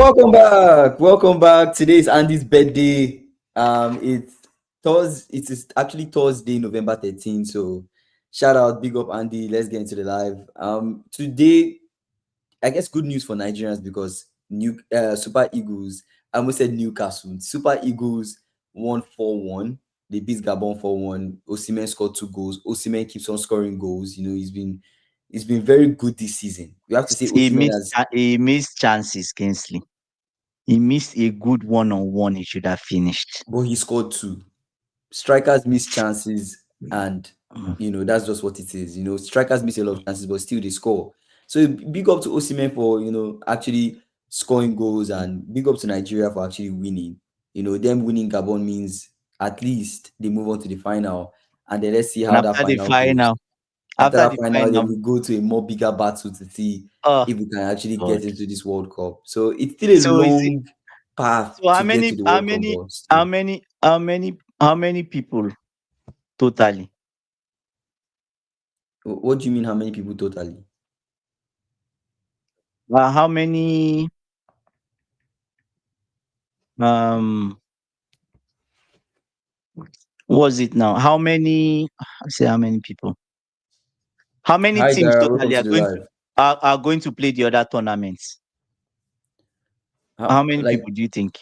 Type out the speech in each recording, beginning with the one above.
Welcome back. Today is Andy's birthday. It is actually Thursday, November 13th. So shout out, big up Andy. Let's get into the live. Today, I guess good news for Nigerians because new Super Eagles, I almost said Newcastle. Super Eagles won 4-1. They beat Gabon 4-1. Osimhen scored 2 goals. Osimhen keeps on scoring goals. He's been very good this season. We have to say He Osimhen missed has. he missed chances, Kingsley. He missed a good one-on-one he should have finished. But he scored 2. Strikers miss chances, and Mm. that's just what it is. Strikers miss a lot of chances, but still they score. So big up to Osimhen for actually scoring goals, and big up to Nigeria for actually winning. Them winning Gabon means at least they move on to the final, and then let's see And how that final goes. After after that the final, then final, we go to a more bigger battle to see oh if we can actually God. get into this World Cup. So it's still a So is it long path so to get to the World Cup, but still. how many people totally? What do you mean? How many people totally? How many um was it now? I say how many people? How many Hi, teams Dara. Welcome totally to the live. are going to play the other tournaments? How many Like, people do you think?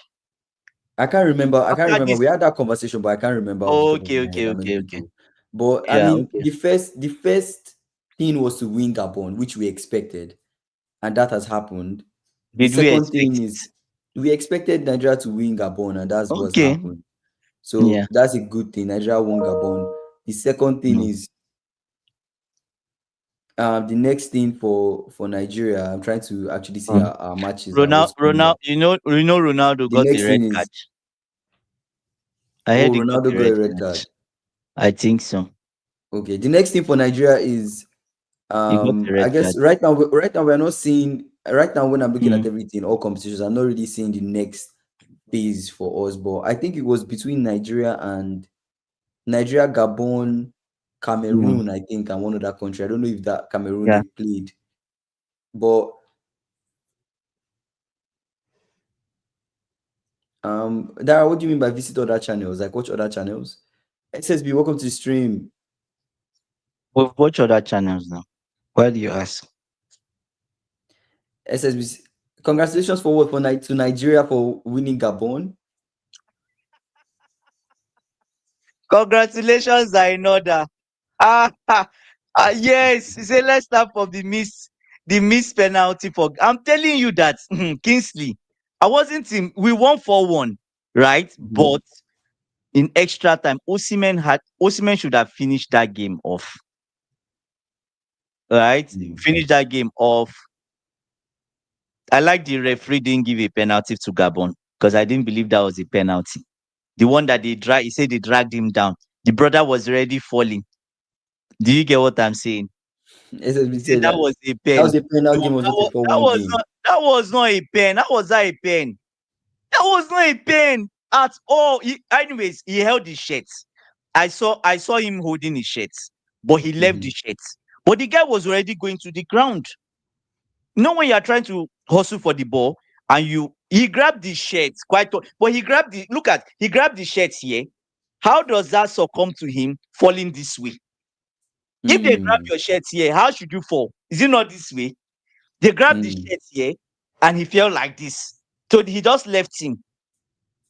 I can't remember. I can't After remember. this We had that conversation, but I can't remember off the top of okay, my head okay, how many okay, okay. people. But I Yeah, mean, okay. the first thing was to win Gabon, which we expected, and that has happened. The Did we second expect thing it? is we expected Nigeria to win Gabon, and that's what's Okay. happened. So Yeah. that's a good thing. Nigeria won Gabon. The second thing Mm. is the next thing for Nigeria. I'm trying to actually see Mm. our matches that was coming Ronaldo, up. Ronaldo The got a next red thing card. is, I oh, heard he got Ronaldo a got a red red card. card. I think so. Okay. The next thing for Nigeria is He got a I red guess card. right now we're not seeing right now when I'm looking at Mm. everything, all competitions, I'm not really seeing the next phase for us. But I think it was between Nigeria, Gabon, Mm. Cameroon, I think, and one other country. I don't know if that Cameroon Yeah. they played. But Dara, what do you mean by visit other channels? Like watch other channels? SSB, welcome to the stream. We've watched other channels now. Why do you ask? SSB, congratulations for what to Nigeria for winning Gabon. Congratulations are in order. Yes. He said let's start from the miss penalty for I'm telling you that Kingsley. I wasn't in we won 4-1, right? Mhm. But in extra time, Osimhen should have finished that game off. Right? Mm. Finish that game off. I like the referee didn't give a penalty to Gabon because I didn't believe that was a penalty. The one that he said they dragged him down. The brother was already falling. Do you get what I'm saying? SSB He said said that that was a that pen. was a penalty No, game, was not a 4-1 game. that was not a pen. That was not a pen. That was not a pen at all. Anyways, he held his shirt. I saw him holding his shirt, but he left the Mhm. shirt. But the guy was already going to the ground. You know when you are trying to hustle for the ball and he grabbed the shirt but he grabbed the shirt here. How does that succumb to him falling this way? If they grab Mm. your shirt here, how should you fall? Is it not this way? They grabbed the Mm. shirt here and he fell like this. So he just left him,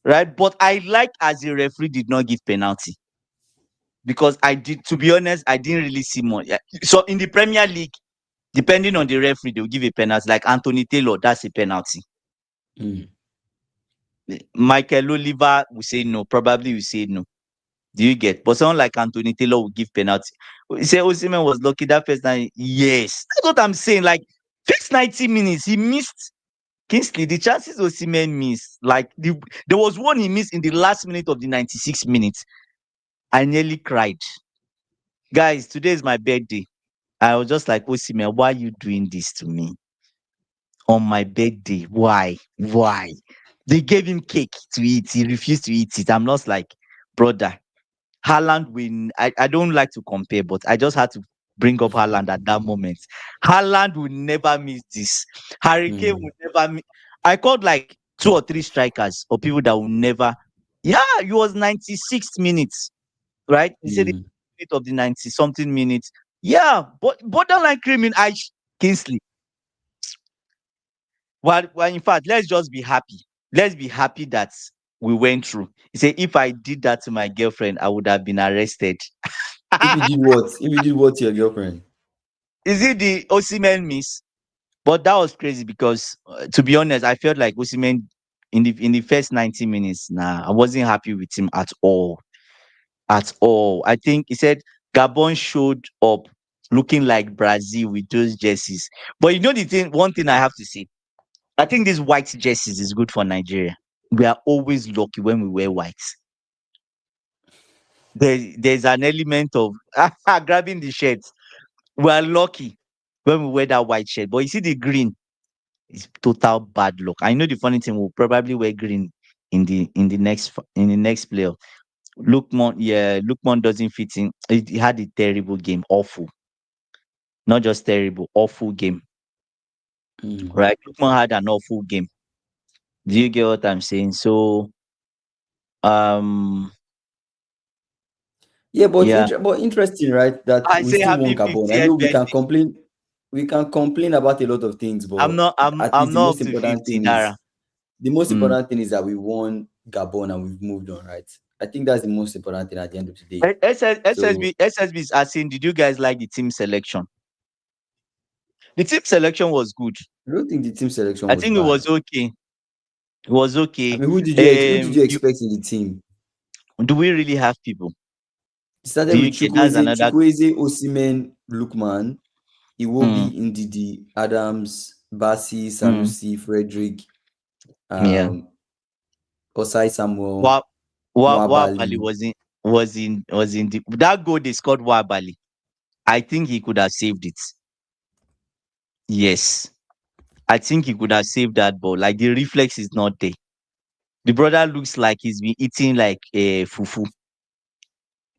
right? But I like as the referee did not give penalty because to be honest, I didn't really see more. Yeah. So in the Premier League, depending on the referee, they'll give a penalty. Like Anthony Taylor, that's a penalty. Mm. Michael Oliver will say no. Probably will say no. Do you get? But someone like Anthony Taylor will give penalty. You say Osimhen was lucky that first time. Yes, that's what I'm saying. Like first 90 minutes, he missed Kingsley. The chances Osimhen missed, there was one he missed in the last minute of the 96 minutes. I nearly cried. Guys, today is my birthday. I was just like, Osimhen, why are you doing this to me on my birthday? Why? Why? They gave him cake to eat. He refused to eat it. I'm not like, brother. Haaland will. I don't like to compare, but I just had to bring up Haaland at that moment. Haaland will never miss this. Harry Kane Mm. will never miss. I called like 2 or 3 strikers or people that will never. Yeah, it was 96 minutes, right? They said the Mm. minute of the 90 something minutes. Yeah, but borderline criminal. Kingsley. Well, in fact, let's just be happy. Let's be happy that we went through. He said, if I did that to my girlfriend, I would have been arrested. If you did what? If you did what to your girlfriend? Is it the Osimhen miss? But that was crazy because, to be honest, I felt like Osimhen in the first 90 minutes. Nah, I wasn't happy with him at all. At all. I think he said Gabon showed up looking like Brazil with those jerseys. But you know the thing, one thing I have to say, I think these white jerseys is good for Nigeria. We are always lucky when we wear white. There's an element of grabbing the shirts. We are lucky when we wear that white shirt. But you see the green, it's total bad luck. I know the funny thing, we'll probably wear green in the next playoff. Lookman, yeah, Lookman doesn't fit in. He had a terrible game, awful, not just terrible, awful game. Mm. Right? Lookman had an awful game. Do you get what I'm saying? So, um, Yeah, but yeah, but interesting, right? That I we say still won happy Gabon. I 50th know we can birthday. complain. We can complain about a lot of things, I'm but not, I'm, at I'm least not up to 50, Dara. the most Mm. important thing is that we won Gabon and we've moved on, right? I think that's the most important thing at the end of the day. So SSB is asking, did you guys like the team selection? The team selection was good. I don't think the team selection I was think it bad. was okay. It was I okay. mean, who did you expect in the team? Do we really have people? It started Do with you get that's another Chukwueze, Osimhen, Lukman, mm, Iwobi, Ndidi, Adams, Basi, mm, Sanusi, Frederick, yeah. um, Osai Samuel, Wa Wabali Nwabali. was in the that goal they scored Wabali. I think he could have saved it. Yes. I think he could have saved that ball. Like the reflex is not there. The brother looks like he's been eating like a fufu.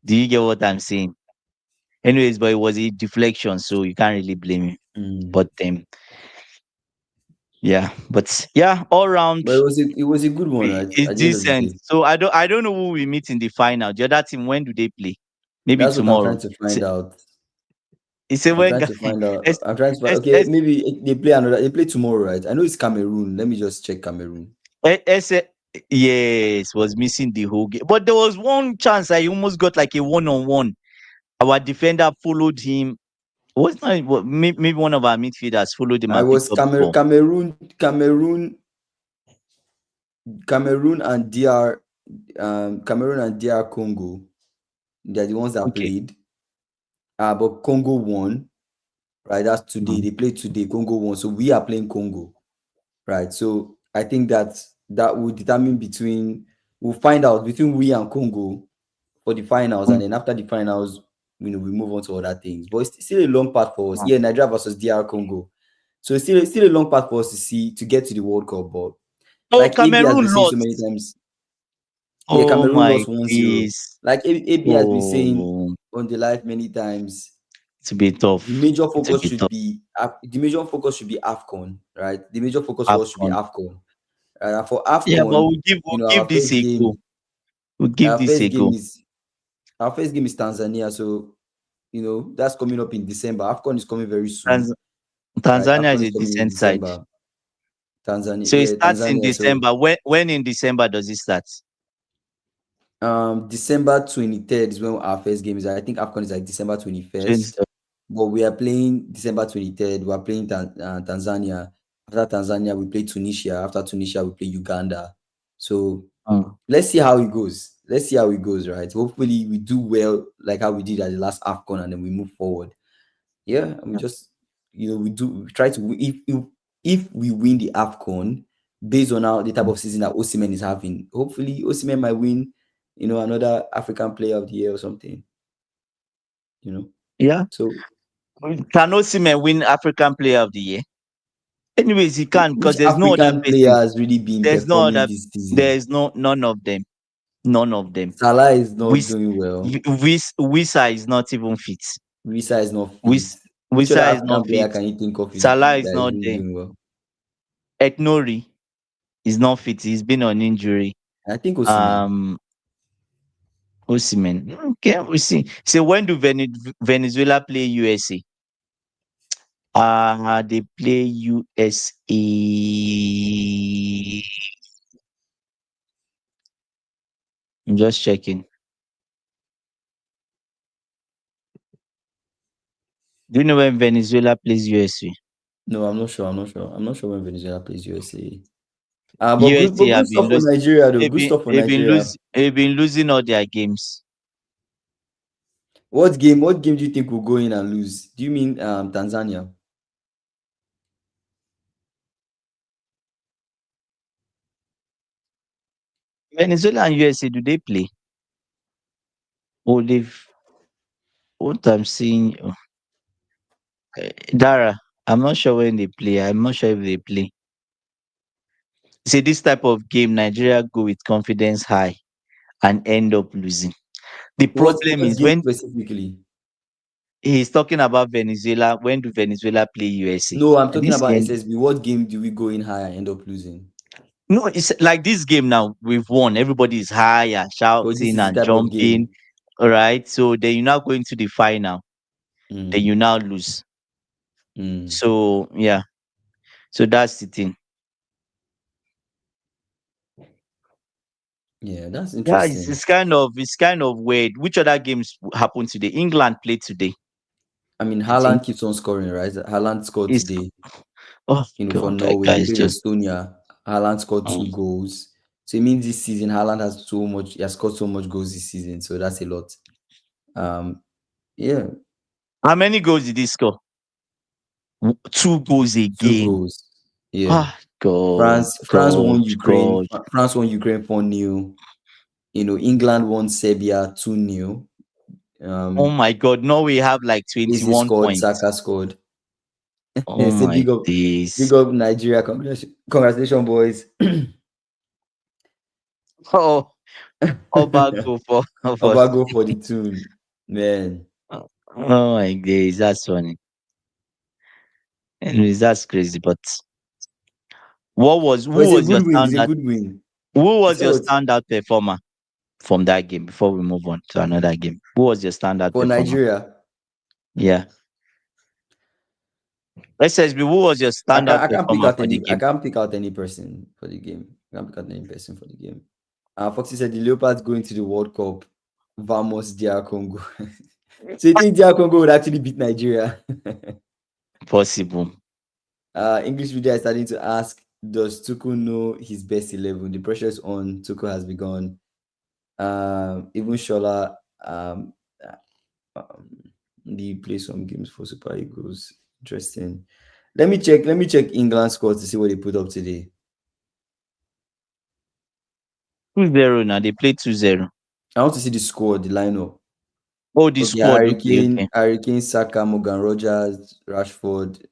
Do you get what I'm saying? Anyways, but it was a deflection, so you can't really blame him. Mm. But yeah, but yeah, all round But it was a good one, right? it's At the end of the decent. day. So I don't know who we meet in the final. The other team, when do they play? Maybe That's what I'm tomorrow. trying to find out. It's a I'm when trying guy. to find out. S I'm trying to find. S Okay, S maybe they play another. They play tomorrow, right? I know it's Cameroon. Let me just check Cameroon. S yes, was missing the whole game. But there was one chance I almost got like a one-on-one. Our defender followed him. Was not maybe one of our midfielders followed him I and was picked up the ball. Cameroon and DR, Cameroon and DR Congo. They're the ones that Okay. played. But Congo won, right? That's today. Mm. They played today. Congo won, so we are playing Congo, right? So I think that will determine between. We'll find out between we and Congo for the finals, and Mm. then after the finals, we move on to other things. But it's still a long path for us. Mm. Yeah, Nigeria versus DR Congo. So it's still a long path for us to get to the World Cup. But Oh, like AB has been Cameroon saying so many lost. times, yeah, Oh Cameroon my lost 1-0. days. Like AB has been saying Oh, on the live many times, it's a bit the tough. major It's a focus bit should tough. be AFCON, right? The major focus for us should be AFCON. AFCON. And for Yeah, but AFCON, we'll give this a go. We'll give our this first a game go. is our first game is Tanzania. So that's coming up in December. AFCON is coming very soon, Tanz- right? Tanzania AFCON is is a coming in decent side. December. Tanzania, So it yeah, starts in Tanzania. So December. When in December does it start? December 23rd is when our first game is. I think AFCON is like December 21st. 20. But we are playing December 23rd. We are playing Tanzania. After Tanzania, we play Tunisia. After Tunisia, we play Uganda. So Mm. let's see how it goes. Let's see how it goes, right? Hopefully, we do well like how we did at the last AFCON and then we move forward. Yeah, and we just, we try to, if we win the AFCON based on how the type of season that Osimhen is having, hopefully Osimhen might win, another African Player of the Year or something, you know. Yeah. So Can Osimhen win African Player of the Year? Anyways, he can because which there's no other African player person. has really been There's no performing other. this season? There's none of them. None of them. Salah is not Wis doing well. Wisa is not even fit. Risa is not fit. Wis Which other Wisa is not African player fit. can you think of Salah is that is not really there. doing well? Etnori. He's not fit. He's been on injury. I think Osimhen. Um, Osimhen. Okay, we see. So when do Venezuela play USA? They play USA. I'm just checking. Do you know when Venezuela plays USA? No, I'm not sure. I'm not sure. I'm not sure when Venezuela plays USA. But USA good have been stuff for losing. Nigeria though. Good stuff for Nigeria. They've been losing all their games. What game do you think will go in and lose? Do you mean Tanzania? Venezuela and USA, do they play? Oh, they've. What I'm seeing, Dara. I'm not sure when they play. I'm not sure if they play. See, this type of game, Nigeria go with confidence high and end up losing. The problem What is game when specifically? he's talking about Venezuela. When do Venezuela play USA? No, I'm And talking this about game, SSB. What game do we go in high and end up losing? no, it's like this game now. We've won. Everybody is high and Oh, this shouting is the and type of jumping. game. All right. So then you now go into the final. Then Mm, you now lose. mm. So yeah. So that's the thing. Yeah, that's Yeah, interesting. it's kind of weird. Which other games happened today? England played today. I mean, I think Haaland keeps on scoring, right? Haaland scored it's today, oh for god, that Norway. guy They is played just Estonia. Haaland scored um, 2 goals. So it means this season Haaland has so much. He has scored so much goals this season. So that's a lot. Um, yeah, how many goals did he score? 2 goals two again. goals. Yeah, Ah, God, France God, won Ukraine. God. France won Ukraine 4-0. England won Serbia 2-0. Oh Um, my God. Norway have like Eze 21 scored. points. Saka scored. Oh Say my big days. up Nigeria. Congratulations, boys. Oh, Obago for Obago for the tune, man. oh my days. That's funny. Anyways, that's crazy. But But who it's a was your good win. It's a standard good win. who You was said your what? standout performer from that game before we move on to another game? Who was your standout For performer? Nigeria, Yeah. SSB, who was your standout I can't pick performer out for the any. I game? can't pick out any person for the game. I can't pick out any person for the game. Foxy said the Leopards going to the World Cup. Vamos, DR Congo. So you think DR Congo would actually beat Nigeria? Possible. English media is starting to ask, does Tuku know his best 11? The pressure is on. Tuku has begun. Even Shola, um, he plays some games for Super Eagles. Interesting. Let me check. Let me check England scores to see what they put up today. 2-0 now. They played 2-0. I want to see the score, the lineup. Oh, the Okay, squad. Okay, okay. Harry Kane, Saka, Morgan Rogers, Rashford,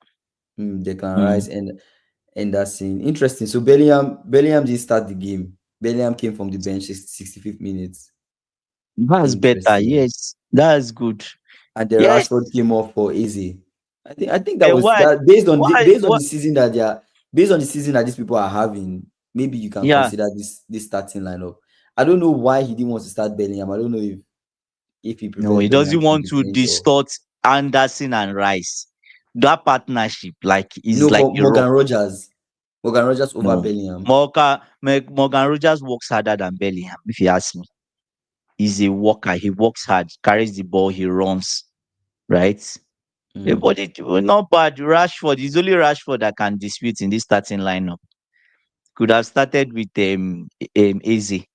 Declan Hmm. Rice, and Anderson. Interesting. So Bellingham didn't start the game. Bellingham came from the bench 65th minutes. That's better. Interesting. Yes, that's good. And then Yes. Rashford came off for Eze. I think that And was why? that based on Why? based on the What? season that they are based on the season that these people are having. Maybe you can Yeah. consider this starting lineup. I don't know why he didn't want to start Bellingham. I don't know if he No, prefers he Bellingham doesn't from want the to bench or distort Anderson and Rice. That partnership, like, is no like for a rock. Morgan Rogers. Morgan Rogers over No. Bellingham. Morgan Rogers works harder than Bellingham, if you ask me. He's a worker. He works hard, carries the ball, he runs, right? Yeah, Mm. but it was not bad. Rashford, it's only Rashford that can dispute in this starting lineup. Could have started with Easy,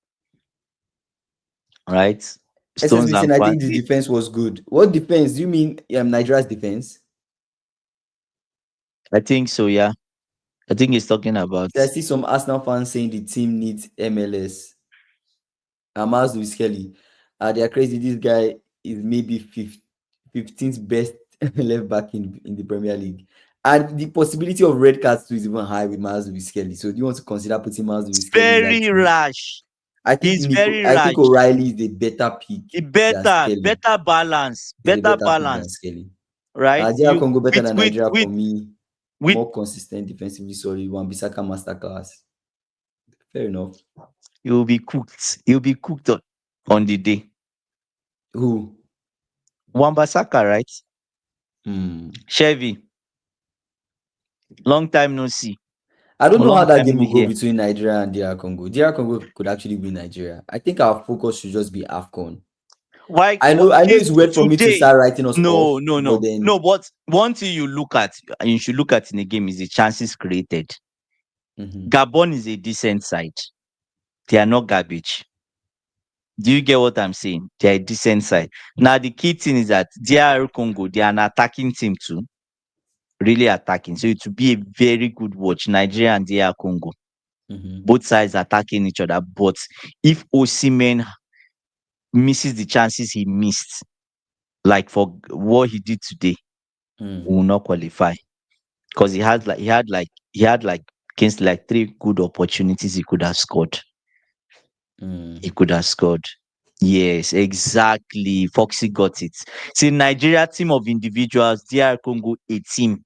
right? Stones SSB and saying I think the Francis. defense was good. What defense? Do you mean Nigeria's defense? I think so, yeah. I think he's talking about So I see some Arsenal fans saying the team needs MLS. Amaz Luis Kelly. They are crazy. This guy is maybe 15th best left back in the Premier League. And the possibility of red cards too is even high with Miles Lewis Kelly. So do you want to consider putting Miles Lewis Kelly in that very team? rash. I think He's very I think rash. O'Reilly is a better pick He than Kelly. better balance, He's a better better pick than balance, Kelly. right? DR You Congo better than Nigeria with for me. with More consistent defensively solid. One Bissaka masterclass. Fair enough. He will be cooked. He will be cooked on the day. Who? Wambasaka, right? Hmm. Chevy, long time no see. I don't know how Long that time game no will go hear. between Nigeria and DR Congo. DR Congo could actually win Nigeria. I think our focus should just be AFCON. Why? I know it's weird for me to Today? start writing us No, off, no, but no, then no. But one thing you look at, and you should look at in the game is the chances created. mhm, Gabon is a decent side. They are not garbage. Do you get what I'm saying? They are a decent side. Now the key thing is that DR Congo, they are an attacking team too, really attacking. So it will be a very good watch. Nigeria and DR Congo, mhm, both sides attacking each other. But if Osimhen misses the chances he missed, like for what he did today, we mm, will not qualify because he had like against like three good opportunities he could have scored. He mm. could have scored. Yes, exactly. Foxy got it. See, Nigeria team of individuals, DR Congo a team.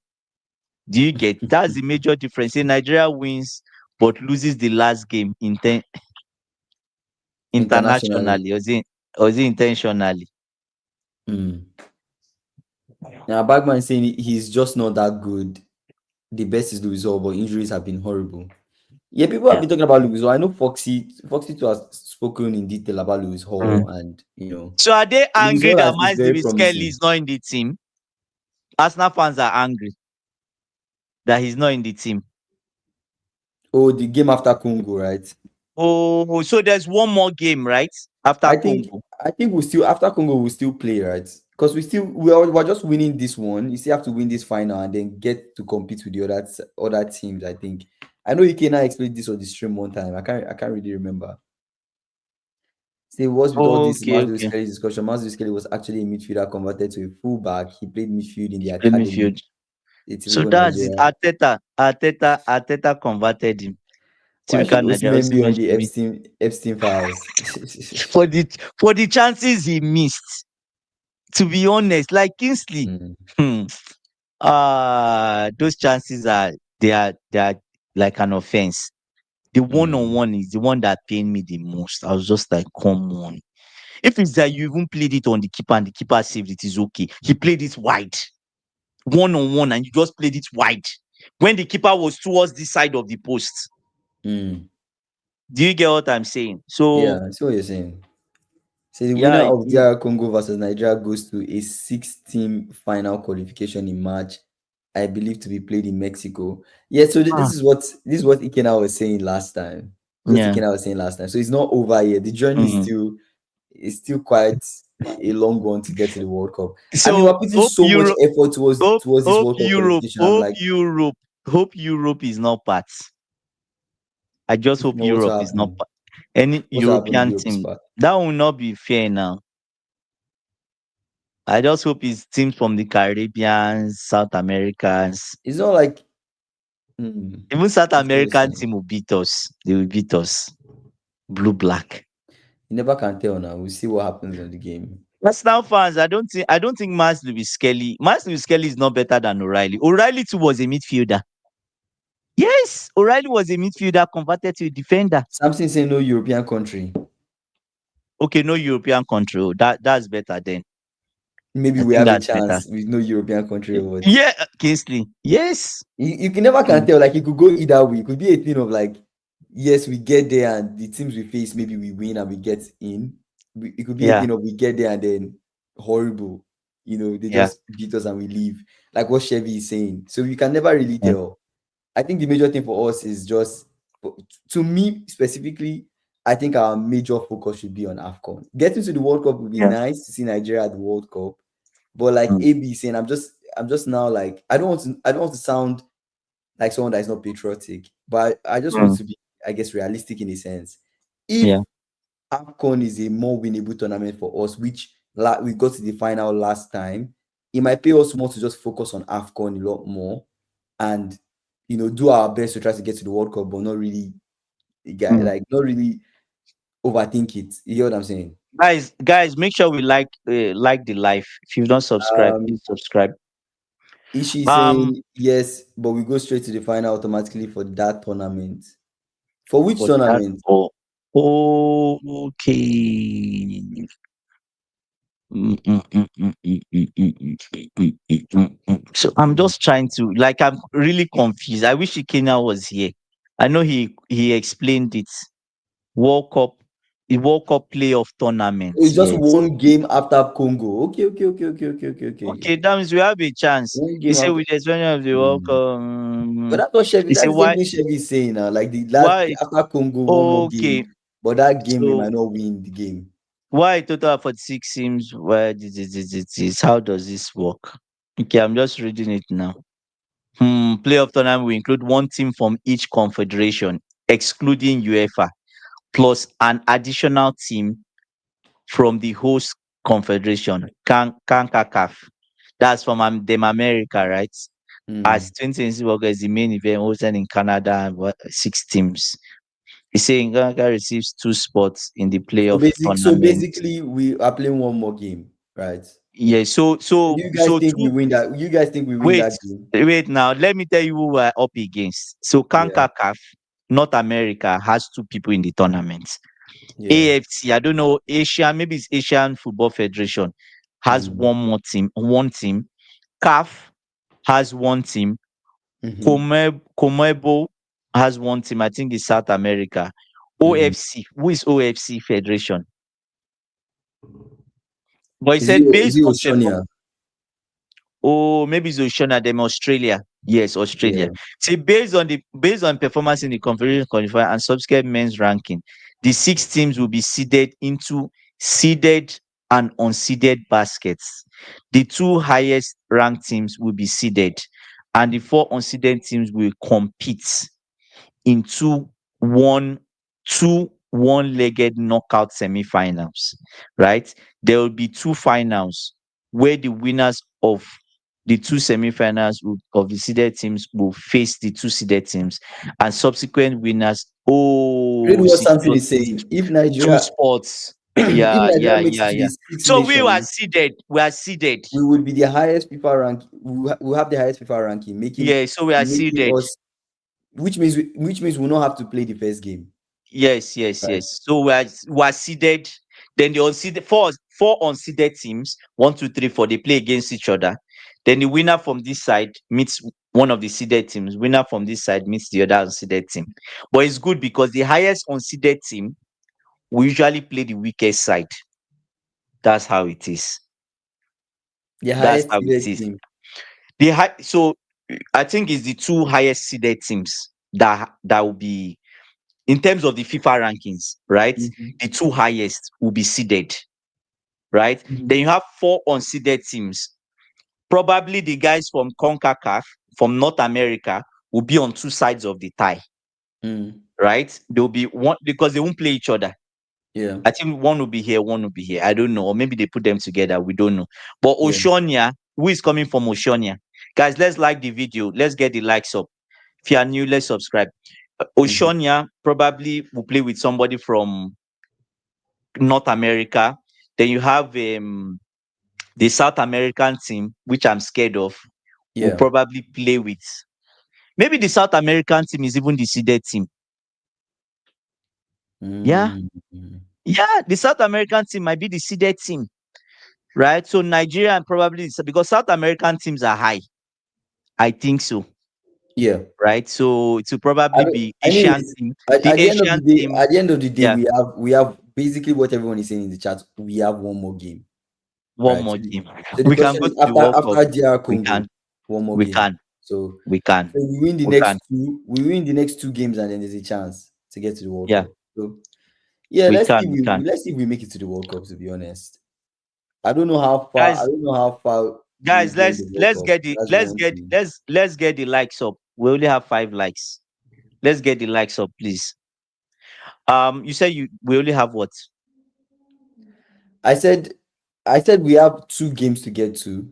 Do you get? That's the major difference. See, Nigeria wins but loses the last game Internationally. internationally. Was it intentionally? Mm. Now, Bagman is saying he's just not that good. The best is Louis Hall, but injuries have been horrible. Yeah, people have Yeah. been talking about Louis Hall. I know Foxy too has spoken in detail about Louis Mm. Hall, and So are they Louis angry Hall that is Miles very Davis Kelly promising. is not in the team? Arsenal fans are angry that he's not in the team. Oh, the game after Congo, right? Oh, so there's one more game, right? After I think Congo. I think we still after Congo we'll still play, right? Because we're just winning this one. You still have to win this final and then get to compete with the other teams. I think. I know you can explain this on the stream one time. I can't really remember. Say what's with all this Okay, Mazdou okay. Skelly discussion? Mazdou Skelly was actually a midfielder converted to a fullback. He played midfield in the Play academy. midfield. It's So Typical that's it. Nigeria. Arteta converted him. Why should Typical Nigeria. Osimhen be on Osimhen the should be Epstein files? for the chances he missed. To be honest, like Kingsley, Mm, hmm, those chances they are like an offense. The one on mm, one is the one that pained me the most. I was just like, come on. If it's that you even played it on the keeper and the keeper saved it, is okay. He played it wide, one on one, and you just played it wide when the keeper was towards the side of the post. mm. Do you get what I'm saying? So Yeah, I see what you're saying. So the winner yeah, of DR Congo versus Nigeria goes to a six-team final qualification in March, I believe to be played in Mexico. Yeah, so ah, this is what Ikena was saying last time. This is what yeah. Ikena was saying last time. So it's not over yet. The journey Mm. is still quite a long one to get to the World Cup. I mean, we're So putting hope so much Europe, effort towards this hope World Cup Europe, qualification. I'm hope like, Europe, hope Europe is not part. I just hope what's Europe is not happening? part. Any What's happening in European Europe's team. part? That will not be fair now. I just hope it's teams from the Caribbean, South Americans. It's not like hmm, Even South that's what you're American saying. team will beat us. They will beat us. Blue black. You never can tell now. We'll see what happens in the game. Arsenal fans, I don't think Miles Lewis Skelly. Miles Lewis Skelly is not better than O'Reilly. O'Reilly too was a midfielder. Yes, O'Reilly was a midfielder converted to a defender. Something saying no European country. Okay, no European country. Oh, that's better then. Maybe I we think have a that's better. chance with no European country or what. Yeah, Kingsley. Yes. You can never can Mm. tell. Like it could go either way. It could be a thing of like, yes, we get there and the teams we face, maybe we win and we get in. It could be a Yeah. thing of we get there and then horrible. They Yeah. just beat us and we leave. Like what Chevy is saying. So you can never really Yeah. tell. I think the major thing for us is just, to me specifically, I think our major focus should be on AFCON. Getting to the World Cup would be Yeah. nice to see Nigeria at the World Cup, but like Mm. AB saying, I'm just now like I don't want to sound like someone that is not patriotic, but I just want Mm. to be, I guess, realistic in a sense. Yeah. If AFCON is a more winnable tournament for us, which we got to the final last time, it might pay us more to just focus on AFCON a lot more and do our best to try to get to the World Cup, but not really Mm. like not really overthink it. You hear what I'm saying? Guys, make sure we like the live. If you've not subscribed, Um, please subscribe. Ishi Um, saying yes, but we go straight to the final automatically for that tournament. For which for that. tournament? Okay. So I'm just trying to, like, I'm really confused. I wish Ikena was here. I know he explained it. World Cup, the World Cup playoff tournament. Oh, it's just Yes. one game after Congo. Okay, okay, okay, okay, okay, okay, okay. Okay, that means we have a chance. One He game said after. with the expansion of the World Hmm. Cup. But that's what Chevy. He said That's the same why? thing Chevy is saying now. Like the last Why? after Congo, one more Okay. game. But that game we So might not win the game. why a total of 46 teams? Where this? How does this work? Okay, I'm just reading it now. Playoff tournament will include one team from each confederation, excluding UEFA, plus an additional team from the host confederation, CAF. That's from them America, right? As Hmm. 2026 World Cup is the main event hosted in Canada and 6 teams. He's saying Ghana receives 2 spots in the playoff So tournament. basically, we are playing one more game, right? Yeah, So do you guys think we two. win that? You guys think we win Wait, that game? wait. Now let me tell you who we're up against. So Yeah, CAF, North America has 2 people in the tournament. yeah. AFC, I don't know, Asian, maybe it's Asian Football Federation, has Mm. one team. CAF has one team. Mm-hmm. Comebo has one team. I think it's South America. Mm. OFC, who is OFC Federation? But he Is it said is based it on Oceania? oh, maybe it's Oceania, them Australia. Yes, Australia. Yeah. See, based on performance in the Confederation qualifier and subsequent men's ranking, the 6 teams will be seeded into seeded and unseeded baskets. The 2 highest ranked teams will be seeded, and the 4 unseeded teams will compete into one two one-legged knockout semi-finals. Right? There will be 2 finals where the winners of the 2 semi-finals of the seeded teams will face the 2 seeded teams, and subsequent winners Read what Samson secure is saying. If two Nigeria, spots. if Yeah, Nigeria yeah, makes it yeah, to yeah. the six So we were nations, seeded. We are seeded. we would be the highest FIFA rank. We have the highest FIFA ranking, Yeah, so we are making seeded. us, which means we'll not have to play the first game, Yes, yes, right? yes. So we are seeded. Then the unseeded four unseeded teams, 1, 2, 3, 4, they play against each other. Then the winner from this side meets one of the seeded teams. Winner from this side meets the other unseeded team. But it's good because the highest unseeded team will usually play the weakest side. That's how it is. The That's highest how it seeded is. team. So I think it's the 2 highest seeded teams that will be in terms of the FIFA rankings, right? Mhm. The 2 highest will be seeded, right? Mhm. Then you have 4 unseeded teams. Probably the guys from CONCACAF, from North America, will be on 2 sides of the tie, Mm. right? They'll be one because they won't play each other. Yeah, I think one will be here, one will be here. I don't know. Or maybe they put them together. We don't know. But yeah. Oceania, who is coming from Oceania? Guys, let's like the video. Let's get the likes up. If you are new, let's subscribe. Mhm. Oceania probably will play with somebody from North America. Then you have the South American team, which I'm scared of, will Yeah. probably play with. Maybe the South American team is even the seeded team. Yeah, Mm. yeah, the South American team might be the seeded team, right? So Nigeria and probably because South American teams are high. I think so, Yeah. right? So it will I probably mean, be I mean, Asian it's, team. at, The at the end of the Asian day, team, at the end of the day, yeah, we have basically what everyone is saying in the chat. We have one more game, one right? more So, team. so the We can question go is to the after World Cup. DR We Congo, can, one more we game. can, So we can, so we win the we next can. two. We win the next 2 games, and then there's a chance to get to the World Yeah, Cup. So yeah, we let's see. can, we can. Let's see if we make it to the World Cup. To be honest, I don't know how far. I Guys, don't know how far we'll guys, go in the World let's Cup. get the That's one thing. let's get the likes up. We only have 5 likes. Let's get the likes up, please. You said we only have what? I said, we have 2 games to get to,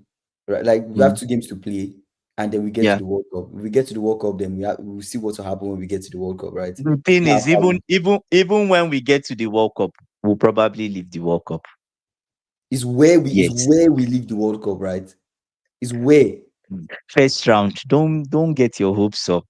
right? Like we have Mm, 2 games to play, and then we get to yeah. the World Cup. If we get to the World Cup, then we'll see what will happen when we get to the World Cup, right? The thing Now, is, even when we get to the World Cup, we'll probably leave the World Cup. is Yes. where we leave the World Cup, right? Is where. First round. Don't get your hopes up.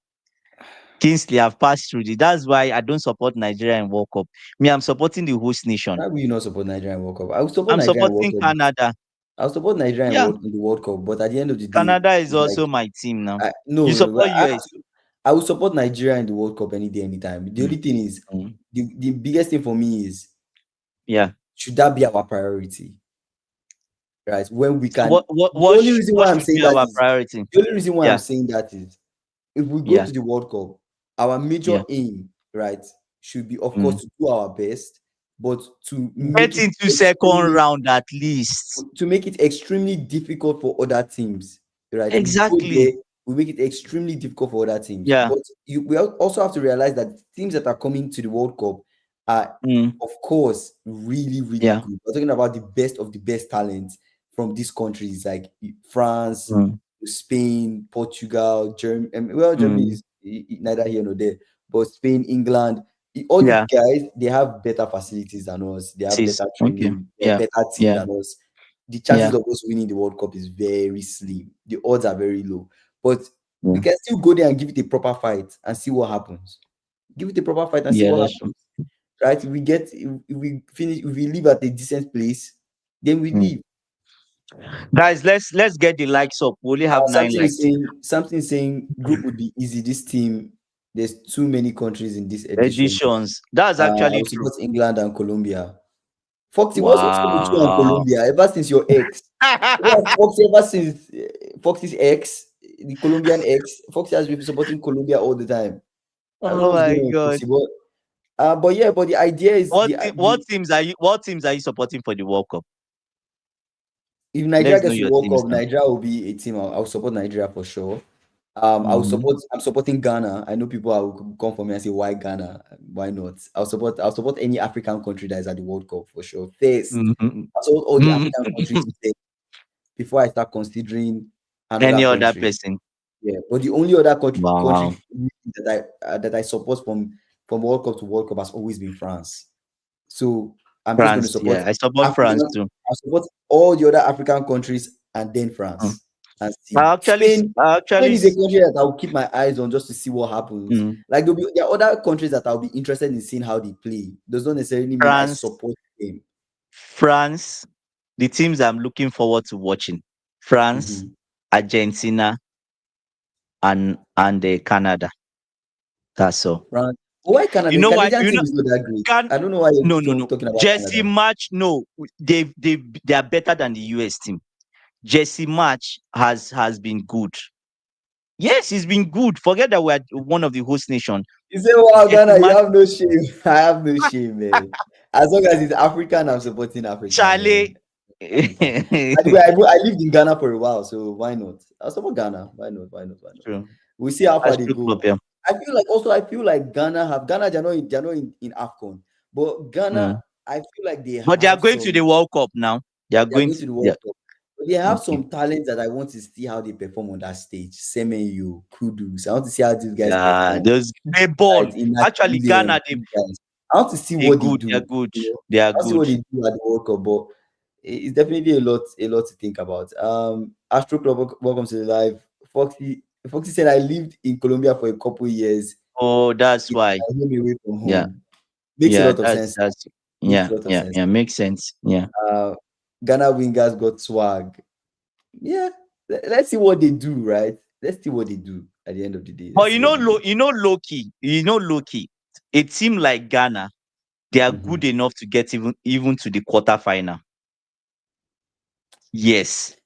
Kingsley, I've passed through this. That's why I don't support Nigeria in World Cup. Me, I'm supporting the host nation. Why will you not support Nigeria in World Cup? I will support I'm Nigeria in World supporting Cup. Canada. I'll support Nigeria Yeah, in the World Cup, but at the end of the day, Canada is it's like also my team now. no, You no, no. support US. I will support Nigeria in the World Cup any day, anytime. The Mm, only thing is, mm. the biggest thing for me is, Yeah. should that be our priority, right? When we So can, the only reason what why I'm should saying be that our is, priority? the only reason why I'm Yeah, saying that is, if we go yeah, to the World Cup, our major yeah. aim, right, should be, of Mm. course, to do our best, but to make Get it into second extremely round at least. extremely difficult for other teams, right? We go Exactly. there, we make it extremely difficult for other teams. Yeah. But also have to realize that teams that are coming to the World Cup are, Mm. of course, really, really Yeah. good. We're talking about the best of the best talents from these countries like France, Mm. Spain, Portugal, Germany. Well, Germany Mm. is neither here nor there, but Spain, England, all these Yeah. guys, they have better facilities than us. They have Sis. better Okay. training, a Yeah. better team Yeah. than us. The chances Yeah. of us winning the World Cup is very slim. The odds are very low. But we Yeah. can still go there and give it a proper fight and see what happens. Give it a proper fight and see Yeah. what That's true. happens. Right? If we finish, if we leave at a decent place, then we Mm. leave. Guys, let's get the likes up. We only have 9 likes. Something saying group would be easy. This team, there's too many countries in this edition. Editions. That's I actually will true. support England and Colombia. Foxy, what's up with you and Wow. Colombia? Ever since your ex, yeah, Foxy, ever since Foxy's ex, the Colombian ex, Foxy has been supporting Colombia all the time. I don't know Oh what's going my on, god. Foxy, but yeah, but the idea is What teams are you supporting for the World Cup? if Nigeria Let's know gets to the your World teams Cup, now. Nigeria will be a team. I'll support Nigeria for sure. Mhm. I'm supporting Ghana. I know people will come for me and say, why Ghana? Why not? I'll support any African country that is at the World Cup for sure. First, Mhm. I'll support all the Mhm. African countries first before I start considering another Any other country. person? Yeah, but the only other country Wow. that I support from World Cup to World Cup has always been France. So I'm just going to France. support Yeah, I support France African. too. I support all the other African countries and then Mm. France and see I actually Spain is a s- country that I will keep my eyes on just to see what happens. mm, Like there are other countries that I'll be interested in seeing how they play. Does not necessarily mean I France, support them. France, the teams I'm looking forward to watching. France, Mhm. Argentina, and Canada. That's all. France. Why You Canada? The know why? Canadian You team know is not that great. can I don't know why you no keep no no. talking about Jesse Canada. Match, no, they are better than the US team. Jesse Match has been good. Yes, he's been good. Forget that we're one of the host nation. You say, wow, Jesse Ghana, you Match, have no shame. I have no shame, man. As long as it's African, I'm supporting Africa, man. Charlie. Africa. By the way, I lived in Ghana for a while, so why not? I'll support Ghana. Why not? Why not? Why not? True. We'll see how far That's they true, go. club, yeah. I feel like Ghana, they're not in AFCON. But Ghana, Mm. I feel like they But they are have going to the some World Cup now. They are they are going going to to the yeah. World Cup. But they have Okay. some talents that I want to see how they perform on that stage. Semenyo, Kudus. I want to see how these guys Yeah, perform. those they ball. Right, in Actually, Williams, Ghana, these guys. I want to see they what they good. They are do. good. You know, They are I want to see good. what they do at the World Cup, but it's definitely a lot to think about. Astro Club, welcome to the live. Foxy said I lived in Colombia for a couple years. Oh, that's why. I came away from Yeah. home. Makes a Yeah, lot of sense. that's Makes yeah, a lot of yeah, sense. yeah. Makes sense. Yeah. Uh, Ghana wingers got swag. Yeah, let's see what they do. Right, let's see what they do at the end of the day. But Let's see what they do. Loki, a team like Ghana, they are Mhm. good enough to get even to the quarterfinal. Yes,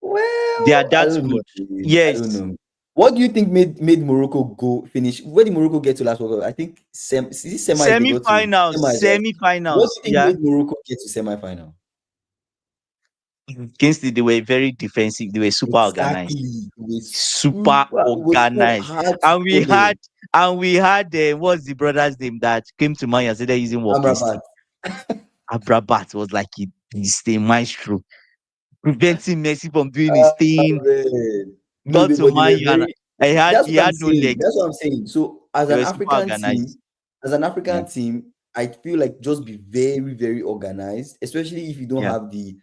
they are Well, I that don't know. good. Man. I don't Yes, know. What do you think made Morocco go finish? Where did Morocco get to last World Cup? I think is it semis they got to semi-finals, semis, right? What do semi-finals. you think Yeah, made Morocco get to semi-final? Kingsley, they were very defensive. They were super organized, Exactly. super It was so organized, hard to and score them. we had what's the brother's name that came to mind and started using walking stick. Amrabat. Abrabat was like he's the maestro, preventing Messi from doing his Ah, thing. man. No, Got to but they Man were U and very. That's he what I'm had no saying. legs. That's what I'm saying. So They were super organized. As an Yeah, African team, I feel like just be very, very organized, especially if you don't yeah, have the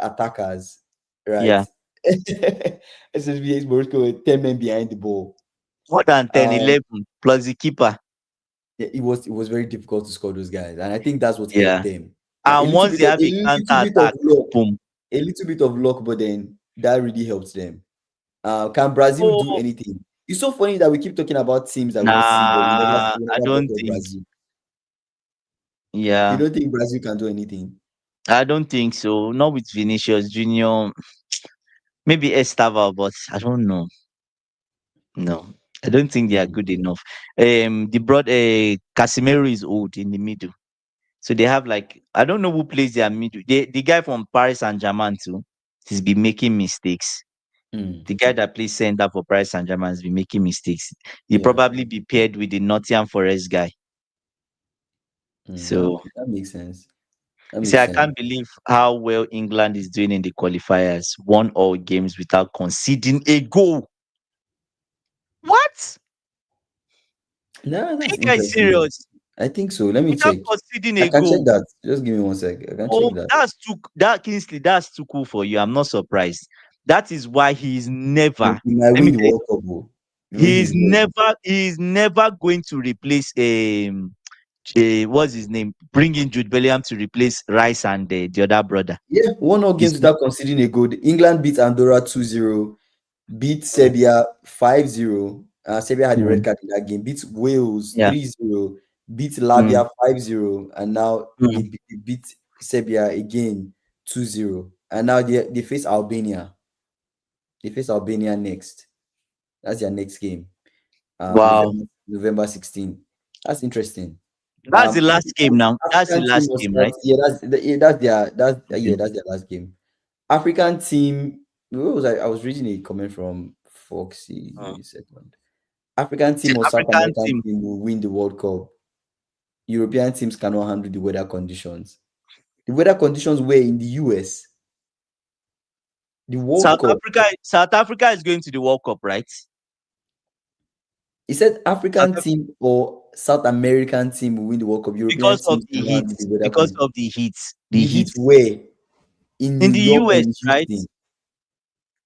attackers, right? yeah. SSBX Morocco with 10 men behind the ball. More than 10, Um, 11 plus the keeper. yeah, it was very difficult to score those guys, and I think that's what helped Yeah. them. Like And once they have a a counter little bit of attack, luck, boom. a little bit of luck, but then that really helps them. Can Brazil do Oh, anything? It's so funny that we keep talking about teams that we see, but nah, we I never don't talk of think. Brazil. You Yeah, don't think Brazil can do anything? I don't think so. Not with Vinicius Junior. Maybe Estava, but I don't know. No, I don't think they are Hmm. good enough. The broad Casemiro is old in the middle, so they have like I don't know who plays their middle. The guy from Paris Saint Germain too. He's been making mistakes. Hmm. The guy that plays center for Paris Saint Germain has been making mistakes. He'll Yeah. probably be paired with the Nottingham Forest guy. Hmm. That So that makes sense. That you see, makes I sense. can't believe how well England is doing in the qualifiers. Won all games without conceding a goal. What? No, Are you that's guys interesting. serious? I think so. Let me Without check. conceding I a can check goal. that. Just give me one sec. I can check Oh, that. that's too that Kingsley, that's too cool for you. I'm not surprised. That is why he is never. He might Let me win the tell you, World Cup, oh, the way he's going. he is never going to replace what's his name? Bring in Jude Bellingham to replace Rice and the other brother. Yeah, won all games He's without conceding a goal. England beat Andorra 2-0, beat Serbia 5-0. Serbia had a red mm, card in that game. Beat Wales yeah. 3-0, beat Mm, Latvia 5-0, and now mm. they beat Serbia again 2-0. And now they face Albania. They face Albania next. That's their next game. Wow. November 16. That's interesting. That's the last game now. That's the African team last was game, start. right? Yeah, that's their Okay. that's their last game. African team. Where was I? I was reading a comment from Foxy. Give Mm. me a second. African The team or South African American team, team will win the World Cup. European teams cannot handle the weather conditions. The weather conditions were in the US. The World Cup. South Africa is going to the World Cup, right? He said South African Af- team or South American team will win the World Cup. European because of teams the cannot heat, handle the weather because conditions. of the The heat heat were in in New the York or US, in right? Houston.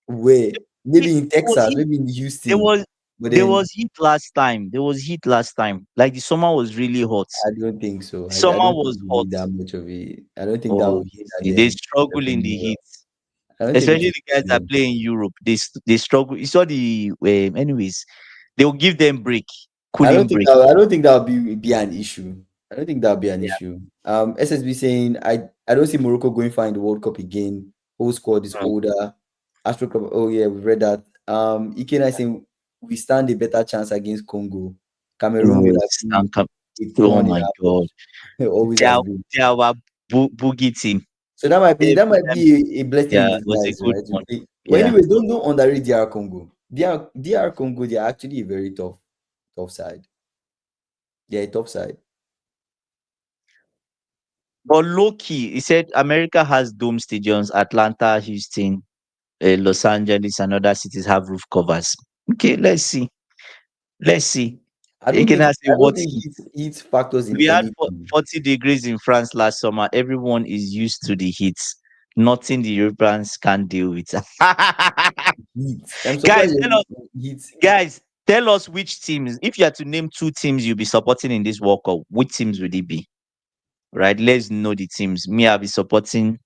Where It maybe in was Texas, heat. maybe in There Houston. was But there then was heat last time. There was heat last time. Like the summer was really hot. I don't think so. I Summer don't think was we hot. need that much of it. I don't think that Oh, will hinder see, they them struggle in the performing well. heat, I don't think it especially will the guys hinder that them. play in Europe. They struggle. You saw the anyways. They will give them break, cooling break. I don't think that will be an issue. I don't think that will be an Yeah. issue. SSB saying I don't see Morocco going far in the World Cup again. Whole squad is Mm. older. Astro Club, oh yeah, we read that. Ikena saying we stand a better chance against Congo. Cameroon would have Yes, been a oh thorn in my our God. back. Always They has are, been. they are our boogie team. So Every that might time, be a blessing yeah, in it was a disguise, good right? To one. play. But Yeah. anyways, don't underrate DR Congo. DR Congo, they are actually a very tough side. They're a tough side. But low key, he said America has dome stadiums, Atlanta, Houston, Los Angeles, and other cities have roof covers. Okay, let's see. Let's see. You can ask I me don't what think heat factors in we had anything. 40 degrees in France last summer. Everyone is used to the heat. Nothing the Europeans can deal with. Heat. I'm guys, surprised tell us, heat. guys, tell us which teams. If you had to name two teams you'll be supporting in this World Cup, which teams would it be? Right? Let's know the teams. Me, I'll be supporting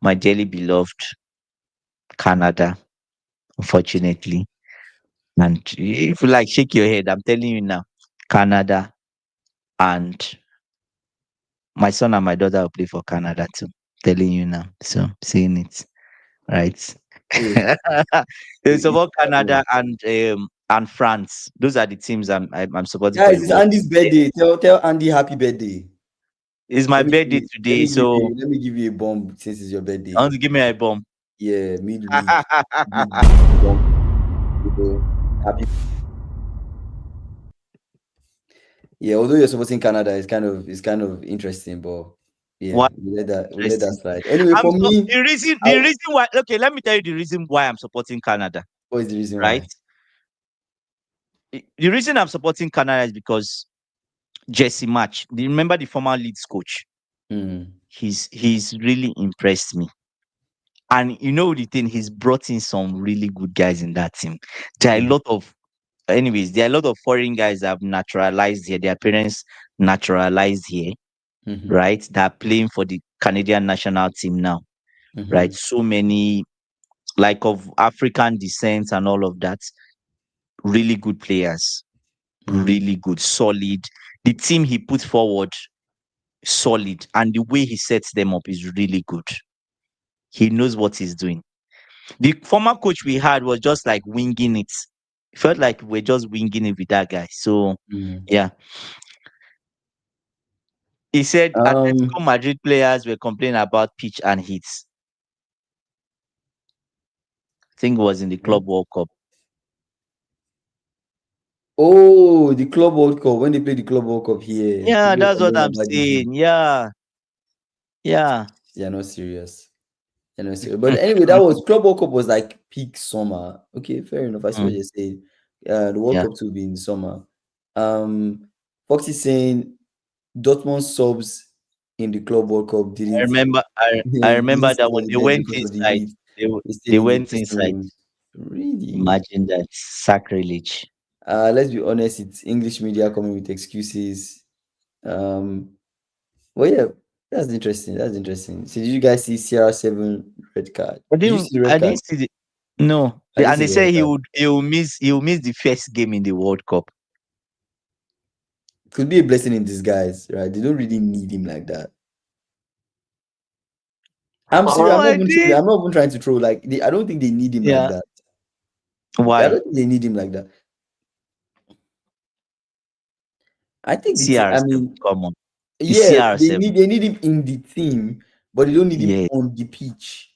my dearly beloved Canada, unfortunately. And if you like, shake your head. I'm telling you now, Canada and my son and my daughter will play for Canada too. Telling you now. So seeing it, right? Hey, It's it's about Canada and France. Those are the teams I'm supporting for guys, the it's World Cup. Andy's birthday. Tell Andy happy birthday. It's my birthday today, so Let me give you a bomb since it's your I birthday. want to give me a bomb. Yeah, midweek. Bomb. Happy. Yeah, although you're supporting Canada, it's kind of interesting, but yeah, Why we let that interesting? slide. Anyway, I'm for so me, the reason why. Okay, let me tell you the reason why I'm supporting Canada. what is the reason Right, why? the reason I'm supporting Canada is because Jesse Match. Do you remember the former Leeds coach? Hmm. He's really impressed me. And you know the thing, he's brought in some really good guys in that team. There are a Hmm. lot of anyways, there are a lot of foreign guys that have naturalized here. Their parents naturalized here, Mm-hmm. right? That are playing for the Canadian national team now, right? Mm-hmm. So many like of African descent and all of that. Really good players, Mm-hmm. really good, solid. The team he put forward, solid, and the way he sets them up is really good. He knows what he's doing. The former coach we had was just like winging it. It felt like we're just winging it with that guy. So Mm-hmm. yeah, he said Atletico Um. Madrid players were complaining about pitch and hits. I think it was in the What? Club World Cup. Oh, the Club World Cup. When they played the Club World Cup here, Yeah, people were that's what complaining I'm about the heat. saying. Yeah, yeah. They are not serious. They're not serious. But anyway, that was Club World Cup was like peak summer. Okay, fair enough. I see what Mm, you're saying. The World yeah. Cup to be in summer. Foxy saying Dortmund subs in the Club World Cup I didn't remember. I didn't remember that start when on the they bench went because of the inside. heat. They stayed They in the went dressing inside. rooms. Really? Imagine that sacrilege. Let's be honest, it's English media coming with excuses. Um, well, yeah, that's interesting. That's interesting. So, did you guys see CR7 red card? Did you see the red I card? didn't see the no. I didn't And see they the red say card. he will miss the first game in the World Cup. Could be a blessing in disguise, right? They don't really need him like that. I'm serious. Oh, I'm not I even trolling. did. I'm not even trying to troll. Like, I don't think they need him like Yeah. that. I Why? don't think they need him like that. I think I CR7. mean, Come on. It's yeah, CR7. they need him in the team, but they don't need him Yeah. on the pitch.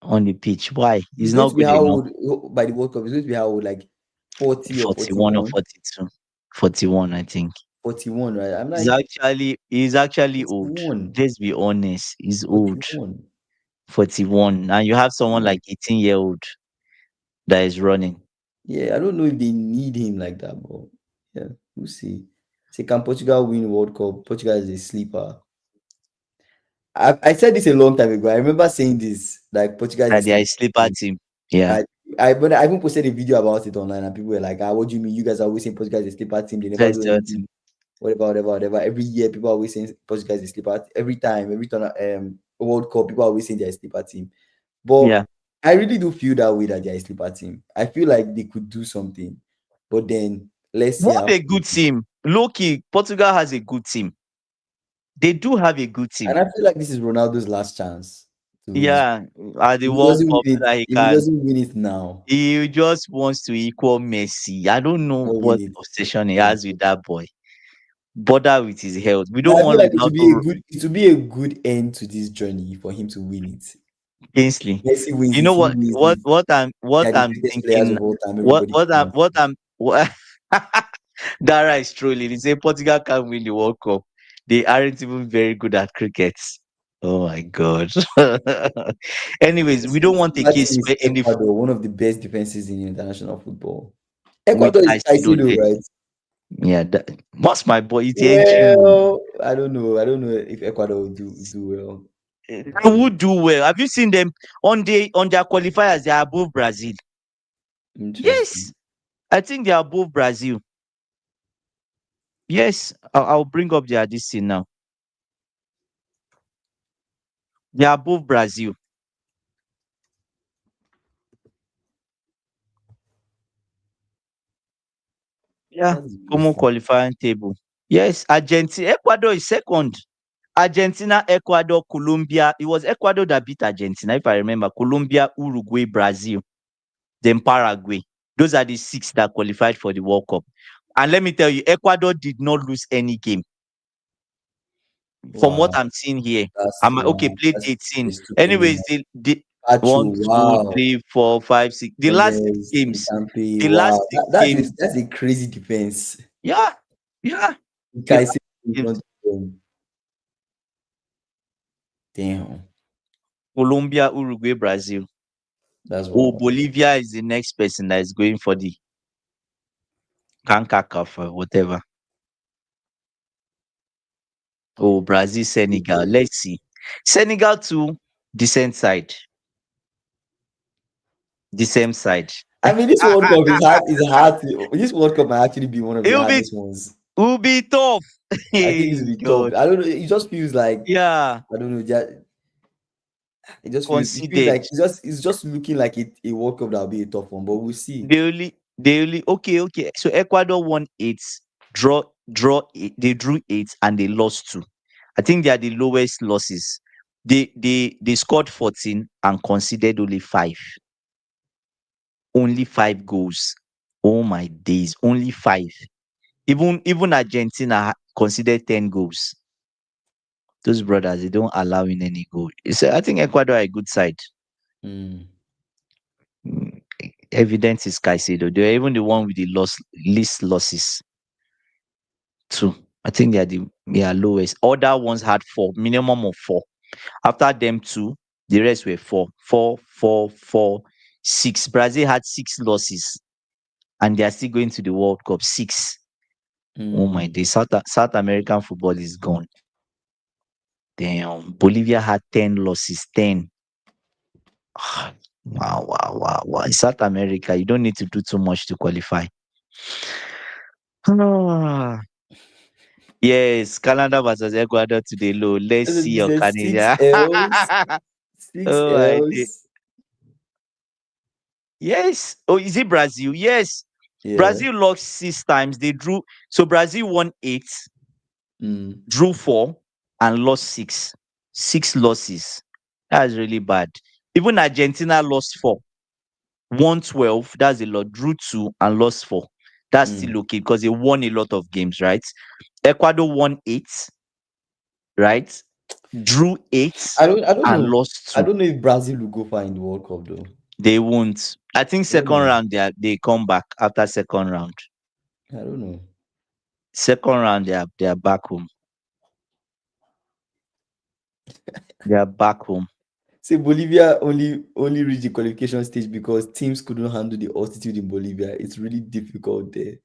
On the pitch. Why? He's He's going not to be good how enough. old by the World Cup? He's going to be how old? Like 40 or 41 or 41? 42. 41, I think. 41, right? I'm like He's actually old. 41. Let's be honest. He's old. 41. 41. And you have someone Yeah. like 18-year-old that is running. Yeah, I don't know if they need him like that, but yeah, we'll see. Say, can Portugal win World Cup? Portugal is a sleeper. I said this a long time ago. I remember saying this, like Portugal is a That they are a sleeper sleeper team. team. Yeah. I, I even posted a video about it online, and people were like, what do you mean? You guys are always saying Portugal is a sleeper team. They never That's do the anything. team. Whatever, whatever, whatever. Every year, people are always saying Portugal is a sleeper. Every time, every turn, World Cup, people are always saying they're a sleeper team. But Yeah. I really do feel that way that they're a sleeper team. I feel like they could do something, but then let's see What how. a good team. Loki, Portugal has a good team. They do have a good team. And I feel like this is Ronaldo's last chance to win this. Yeah. At the If he World doesn't Cup win it, that he if he can. doesn't win it now, He just wants to equal Messi. I don't know not win what it. obsession he has with that boy. Bother with his health. We But don't I feel want like Ronaldo. it would be a good end to this journey for him to win it. Kingsley. Messi wins You it, know he what? wins it. They What are the I'm greatest players thinking. of all time. Everybody knows. What Dara is trolling. He say Portugal can't win the World Cup. They aren't even very good at cricket. Oh my god. Anyways, we don't want a That case team is where any Ecuador, one of the best defenses in international football. with Ecuador is I still Caicedo, there. right? Yeah, what's my boy? It's Ejule. Well, I don't know. I don't know if Ecuador will do well. They would do well. Have you seen them on their qualifiers? They are above Brazil. Interesting. Yes, I think they are above Brazil. Yes, I'll bring up their this thing now. They are above Brazil. Yeah, That's common interesting. qualifying table. Yes, Argentina, Ecuador is second. Argentina, Ecuador, Colombia. It was Ecuador that beat Argentina, if I remember. Colombia, Uruguay, Brazil, then Paraguay. Those are the six that qualified for the World Cup. And let me tell you, Ecuador did not lose any game. From what Wow. I'm seeing here, That's I'm okay, wow. played That's 18. there's too many. Anyways, the Pacho, 1, 2, wow. 3, 4, 5, 6. The last six Gomez, games, Campe, the wow. last six games, That's a crazy defense. yeah, yeah. The last Caicedo in games, front of them. Damn. Colombia, Uruguay, Brazil. That's Oh, wow. Bolivia is the next person that is going for the CANCACAF or whatever. Oh, Brazil, Senegal. Let's see. Senegal too, decent side. The same side. I mean, this World Cup is hard. Is hard to. This World Cup might actually be one of the It'll be hardest ones. will be tough. I think it's Hey be tough. God. I don't know. It just feels like Yeah. I don't know. It just feels. It feels Considered. like it's just looking like a World Cup that'll be a tough one. But we'll see. They only okay. So Ecuador won eight, draw eight, they drew eight and they lost two. I think they are the lowest losses. They scored 14 and conceded only five. Only five goals. Oh my days, only five. Even Argentina considered 10 goals. Those brothers, they don't allow in any goal. I think Ecuador are a good side. Mm. Mm, Evidence is Caicedo. They're even the one with the least losses too. I think they are lowest. Other ones had four, minimum of four. After them two, the rest were four. Four, four, four, six. Brazil had six losses and they are still going to the World Cup. Six. Oh my Mm. day. South American football is gone. Damn. Bolivia had 10 losses. 10. Wow, wow, wow, wow. In South America, you don't need to do too much to qualify. Ah, yes, Canada versus Ecuador today low. Let's see This your is six Canada. L's. Six Oh, I did. L's. Yes. Oh, is it Brazil? Yes. Yeah. Brazil lost six times. They drew. So Brazil won eight, Mm. drew four, and lost six. Six losses. That's really bad. Even Argentina lost four. Won 12. That's a lot. Drew two and lost four. That's Mm. still okay because they won a lot of games, right? Ecuador won eight, right? Drew eight I don't and know. lost I two. don't know if Brazil will go far in the World Cup though. They won't. I think I don't second know. round they come back after second round. I don't know. Second round they are back home. They are back home. Say Bolivia only reached the qualification stage because teams couldn't handle the altitude in Bolivia. It's really difficult there.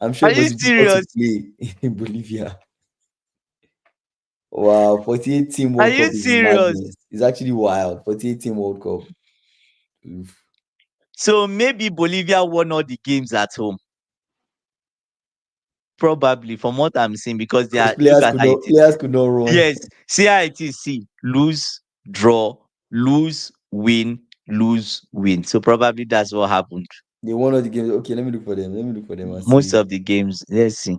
I'm sure Are it you must be difficult to serious? play in Bolivia. Wow, 48 team Are World you Cup is serious? madness. It's actually wild. 48 team World Cup. Oof. So maybe Bolivia won all the games at home. Probably from what I'm seeing, because they Because are look at how it is. players could not run. Yes, see how it is. See, lose, draw, lose, win, lose, win. So probably that's what happened. They won all the games. Okay, let me look for them. Let me look for them and Most see. of the games, let's see.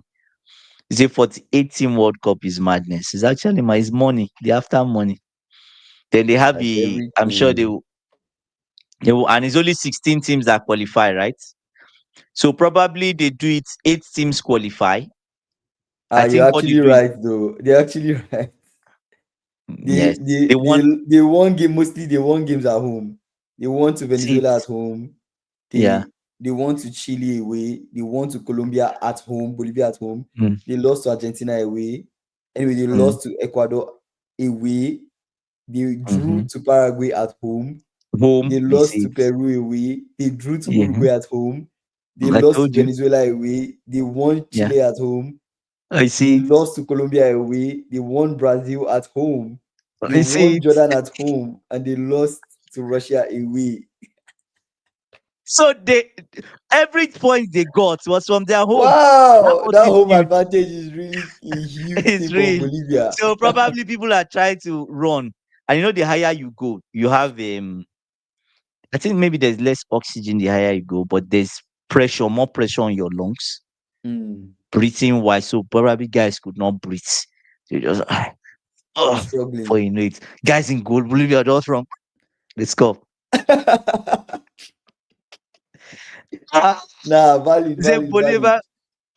It's a 48 team World Cup is madness. It's actually it's money. They after money. Then they have Like I'm sure everything. they will, and it's only 16 teams that qualify, right? So probably they do it, eight teams qualify. I Ah, you're think what they actually do is right though. They're actually right. They yes, they they they want they won game mostly they won games at home. They won to see Venezuela at home. yeah. They won to Chile away. They won to Colombia at home, Bolivia at home. Mm, They lost to Argentina away. Anyway, they mm, lost to Ecuador away. They drew mm-hmm. to Paraguay at home. They Home, you lost see to it. Peru away. They drew to Yeah. Uruguay at home. They I lost to told you. Venezuela away. They won Yeah. Chile at home. I They see it. lost to Colombia away. They won Brazil at home. They I see won it. Jordan at home. And they lost to Russia away. So they every point they got was from their home. That Wow, that home altitude advantage is really a huge is thing for real. Bolivia. So probably people are trying to run. And the higher you go, you have I think maybe there's less oxygen the higher you go, but there's pressure, more pressure on your lungs, Mm, breathing wise. So probably guys could not breathe. They just they're for struggling. you know it. Guys in goal, Bolivia just wrong. Let's go. Ah, Nah, valid, say valid, valid. Bolivia.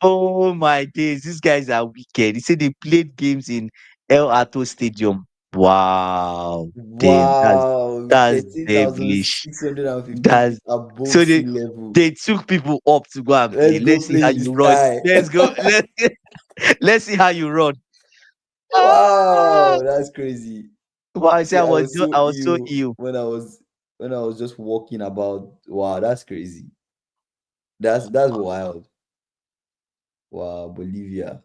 Oh my days, these guys are wicked. He said they played games in El Ato Stadium. Wow, damn, Wow, that's devilish. 13,650 That's feet above so sea level. they took people up to go and Let's play. go Let's see play how in the you run. sky. Let's go. Let's see how you run. Ah, Wow, that's crazy. wow, I say See, I was so I was so ill ill. when I was just walking about. Wow, that's crazy. That's wild. Wow, Bolivia.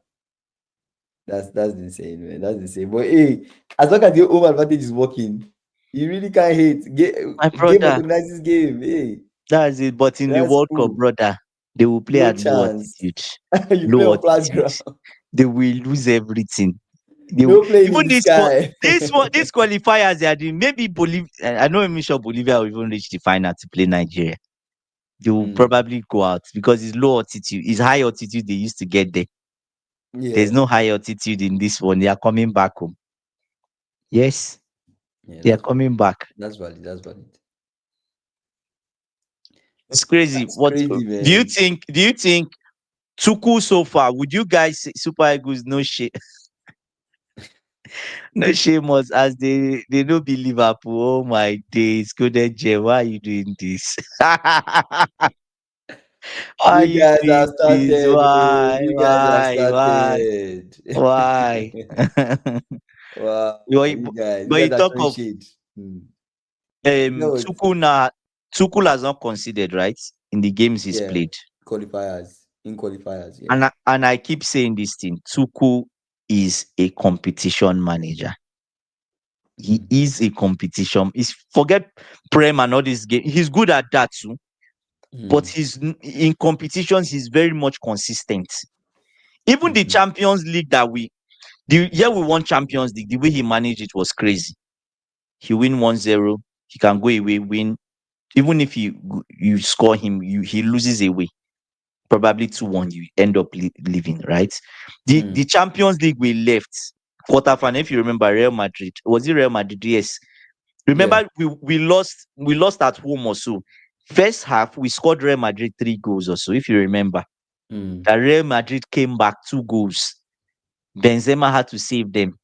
That's insane, man. That's insane. But hey, as long as your home advantage is working, you really can't hate. My Game brother, recognizes game. Hey. That's it. But in the That's World Cup, cool. brother, they will play No at low chance. altitude. You play Low on flat altitude. ground. They will lose everything. They will, No playing even in the sky. this qualifiers they are doing. Maybe Bolivia. I know I'm sure Bolivia will even reach the final to play Nigeria. They will Hmm. probably go out because it's low altitude. It's high altitude they used to get there. There's Yeah. no high altitude in this one. They are coming back home. Yes, Yeah, they are coming back. that's valid. That's valid. It's crazy. That's What crazy, do you man. think? Do you think Tuku so far? Would you guys say Super Eagles no shame, no shame us as they don't be Liverpool? Oh my days, Golden Jay, why are you doing this? Why are You you guys have doing this? started. Oh, Why? you guys have Why? Why? started. Why? Wow, but, you but guys you are talk throwing of shade. Hmm. No, Tuchel has not considered right in the games he's yeah, played, qualifiers, in qualifiers, yeah. and I keep saying this thing. Tuchel is a competition manager. He Hmm. is a competition. He's forget Prem and all this game. He's good at that too, but Hmm. in competitions he's very much consistent. Even the Hmm. Champions League the year we won Champions League, the way he managed it was crazy. He win 1-0, he can go away, win. Even if you score him, he loses away. Probably 2-1, you end up leaving, right? The Hmm. Champions League we left, quarterfinal, if you remember, Real Madrid. Was it Real Madrid? Yes. Yeah. Remember, we lost at home or so. First half, we scored Real Madrid 3 goals or so, if you remember. Hmm. That Real Madrid came back 2 goals. Benzema had to save them.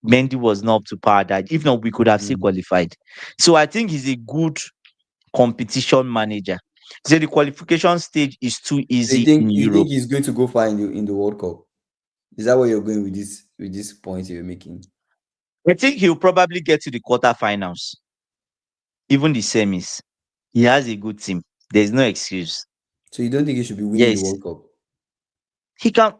Mendy was not up to par that. If not, we could have still Hmm. qualified. So I think he's a good competition manager. He said the qualification stage is too So you easy think in you think Europe. he's going to go far in the World Cup? Is that where you're going with this point you're making? I think he'll probably get to the quarterfinals, even the semis. He has a good team. There's no excuse. So you don't think he should be winning the Yes, World Cup? he can.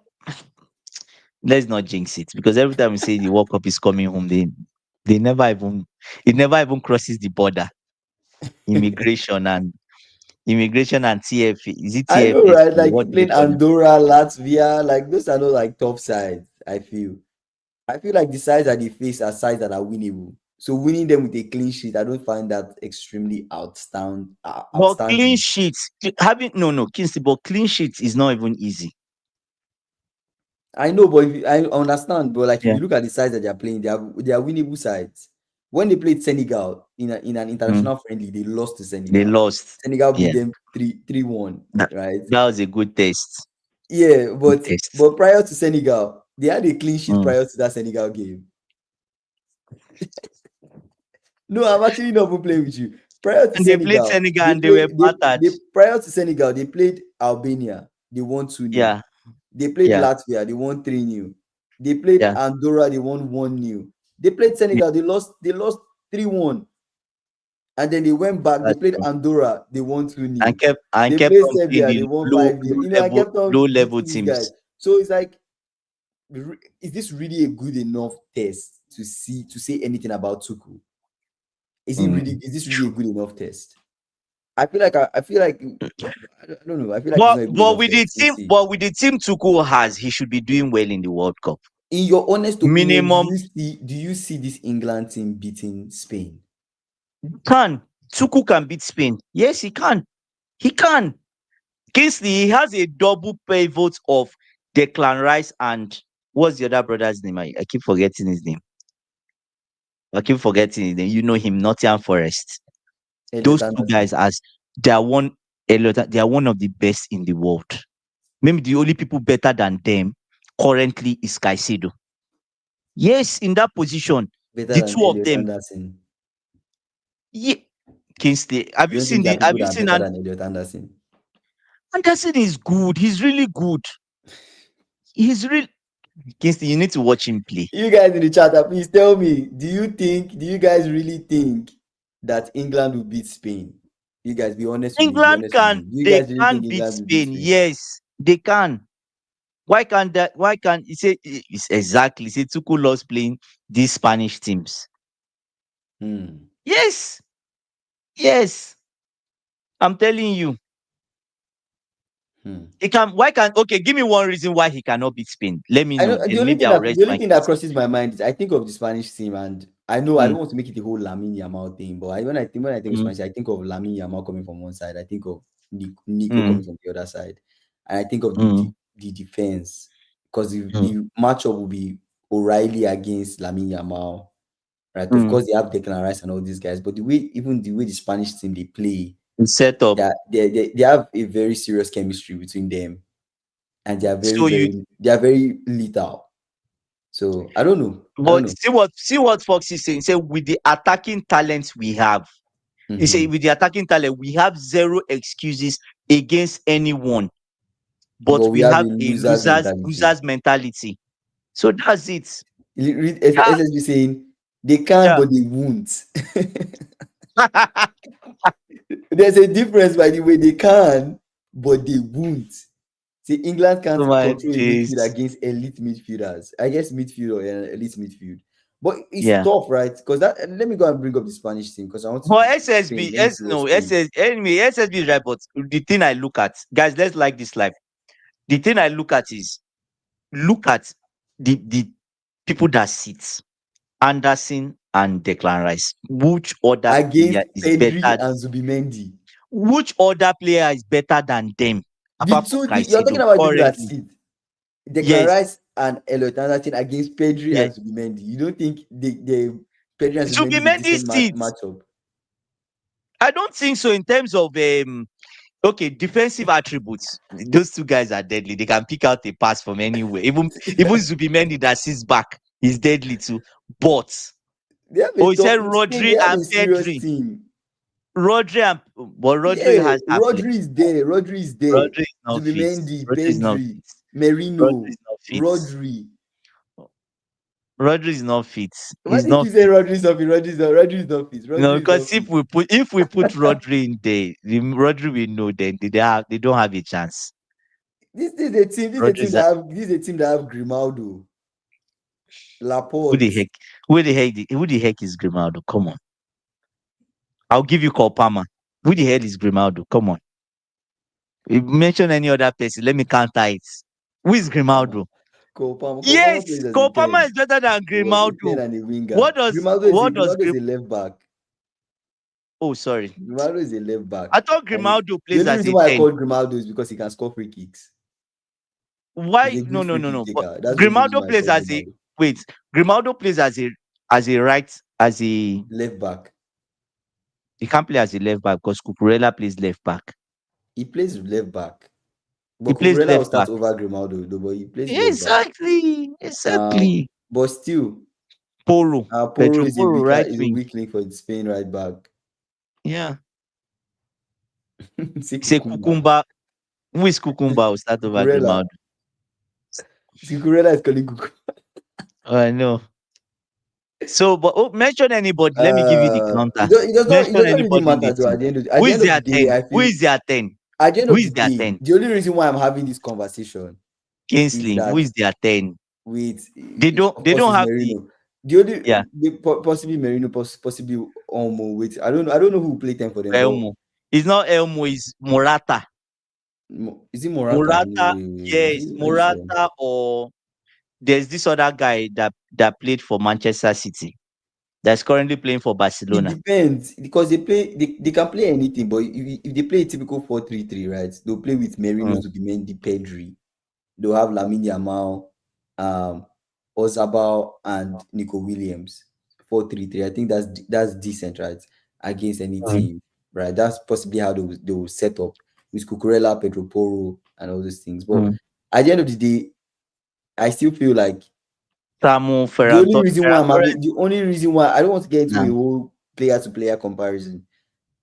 Let's not jinx it because every time we say the World Cup is coming home, they never even it never even crosses the border. Immigration and TFA. Is it I know, TFS? right? Like What do they playing call it? Andorra, Latvia, like those are not like top sides. I feel like the sides that they face are sides that are winnable. So winning them with a clean sheet, I don't find that extremely But clean outstanding. sheets, having no Kingsley, but clean sheets is not even easy. I know, but I understand. But like if Yeah. you look at the sides that they are playing, they are winnable sides. When they played Senegal in an Mm, international friendly, they lost to they Senegal. lost. Senegal beat Yeah. them 3-1, That, right? that was a good test. Yeah, Good but test. but prior to Senegal, they had a clean sheet Mm. prior to that Senegal game. No, I'm actually not even playing with you. Prior to And they played Senegal, Senegal they and they were played battered. they prior to Senegal, they played Albania, they won 2-0. Yeah. They played Yeah. Latvia, they won 3-0. They played Yeah. Andorra, they won 1-0. They played Yeah. Senegal, they lost 3-1. And then they went back, they That's played true. Andorra, they won 2-0. And They kept played on playing Serbia, they the won 5-0. I kept low on level beating these guys. teams. So it's like, is this really a good enough test to say anything about Tuku? Mm. Is this really a good enough test? I feel like I don't know. I feel like it's But not a good but enough with the test. We'll team, see. but with the team Tuchel has, he should be doing well in the World Cup. In your honest opinion, Minimum do you see this England team beating Spain? can Tuchel can beat Spain. Yes, he can. He can. Kingsley, he has a double pivot of Declan Rice and what's the other brother's name? I keep forgetting his name. I keep forgetting his name. You know him, Nottingham Forest. Elliot Those two Anderson. guys, as they are one, they are one of the best in the world. Maybe the only people better than them currently is Caicedo. Yes, in that position, Better the than two of Elliot them. Anderson. Yeah, Kingsley, have You you don't think seen there are the? Have people you that are seen better an than Elliot Anderson? Anderson is good. He's really good. He's real. Kingsley, you need to watch him play. You guys in the chat, please tell me, do you guys really think that England will beat Spain? You guys be honest with me. Be England honest with me. can Do you they guys really can think beat England will beat Spain. Spain? Yes, they can. Why can't that? Why can't you say it's exactly? Say Tuchel loves playing these Spanish teams. Hmm. Yes, yes. I'm telling you. Hmm. He can. Why can? Okay, give me one reason why he cannot beat Spain. Let me I know. know Then maybe I'll rest the only my thing that case. crosses my mind is I think of the Spanish team, and I know I Mm, don't want to make it the whole Lamine Yamal thing, but when I think of mm, Spanish, I think of Lamine Yamal coming from one side, I think of Nico mm, coming from the other side, and I think of mm, the defense because mm, the matchup will be O'Reilly against Lamine Yamal, right? Of mm. course, they have Declan Rice and all these guys, but the way the Spanish team they play, Set up. they have a very serious chemistry between them, and So you. they are very lethal. So I don't know. I don't But know. see what Fox is saying. He said with the attacking talents we have. He said Hmm. with the attacking talent we have zero excuses against anyone. But But we we have a have a loser's mentality. losers mentality. So that's it. Read Yeah. SSB saying they can, Yeah. but they won't. There's a difference, by the way. They can, but they won't. See, England Oh can't my control a midfield days. against elite midfielders. I guess midfield or elite midfield. But it's Yeah. tough, right? Because that. Let me go and bring up the Spanish team because I want to But do Spain. SSB, Let me see what no, Spain. anyway, SSB is right. But the thing I look at, guys, let's like this life. The thing I look at is look at the people that sit Anderson and Declan Rice. Which other player Against is Pedri better? and Zubimendi. Which other player is better than them apart from You're talking Caicedo about people that currently? sit. Declan Yes, Rice and Elliot Anderson against Pedri yes. and Zubimendi. You don't think the Pedri and Zubimendi is a Zubimendi decent sits. matchup? I don't think so in terms of okay, defensive attributes. Those two guys are deadly. They can pick out a pass from anywhere. Even Zubimendi that sits back is deadly too. But They have a oh, he tough said in Spain. They Rodri have and a serious Pedri. team. Rodri and but Rodri Yeah, has half leg. Rodri is there. Rodri is there. Rodri is not fit. Zubimendi, Rodri is not Pedri, fit. Rodri Merino, is not fit. Rodri. Rodri is not fit. Why He's did not you say fit. Rodri is not fit? Rodri is not fit. You know, Rodri is not because fit. if we put Rodri in there, the Rodri we know then they don't have a chance. This is a team. Rodri is This is a team that have Grimaldo, who the Laporte. heck who the heck is Grimaldo? Come on. I'll give you Palmer. Who the hell is Grimaldo? Come on. You mention any other person, let me counter it. Who is Grimaldo? Cole Palmer Yes, plays as a Palmer 10. is better than He was a 10 Grimaldo. and a winger. What does Grimaldo is a left back. Oh, sorry. Grimaldo is a left back. I thought And Grimaldo the plays only as reason a why I 10. called Grimaldo is because he can score free kicks. He's Why? a No, good no, free no, kick no. But taker. That's the only reason Grimaldo why I plays called as a Grimaldo. wait. Grimaldo plays as a right as a Left back. he can't play as a left back because Cucurella plays left back. He plays left back. He But plays Cucurella will left start back. over Grimaldo, though, but he plays left back. Exactly. Exactly. But still, Poro. Poro Pedro Poro, right is a wing. weak link for the Spain right back. Yeah. Say Say Kukumba. Cucumba. Who is Cucumba will start over Cucurella. Grimaldo. Cucurella is calling Cucumba. Oh, I know. So, but mention anybody. Let me give you the counter. It Mention does not really anybody in the matter though team. at Who the is end of the their day, 10? I Who feel is their 10? at the end Who of the is their day, 10? the only reason why I'm having this conversation is Kingsley. Who that is their 10? with They don't Osis have the Merino. The only yeah, possibly Merino, possibly Olmo. With I don't know who will play them for them, but Elmo. It's not Elmo, it's Morata. Is it Morata? Morata, yes, Are you sure? Morata, or there's this other guy that played for Manchester City that's currently playing for It Barcelona. depends because they can play anything, but if they play a typical 4-3-3, right? They'll play with Merino, Mm, Zubimendi, Pedri. They'll have Lamine Yamal, um, Ozabal, and Nico Williams. 4-3-3. I think that's decent, right? Against any mm, team, right? That's possibly how they will set up with Cucurella, Pedro Porro, and all those things. But mm. at the end of the day, I still feel like Samu Ferran Torres. the only reason why I don't want to get into a Nah, whole player to player comparison.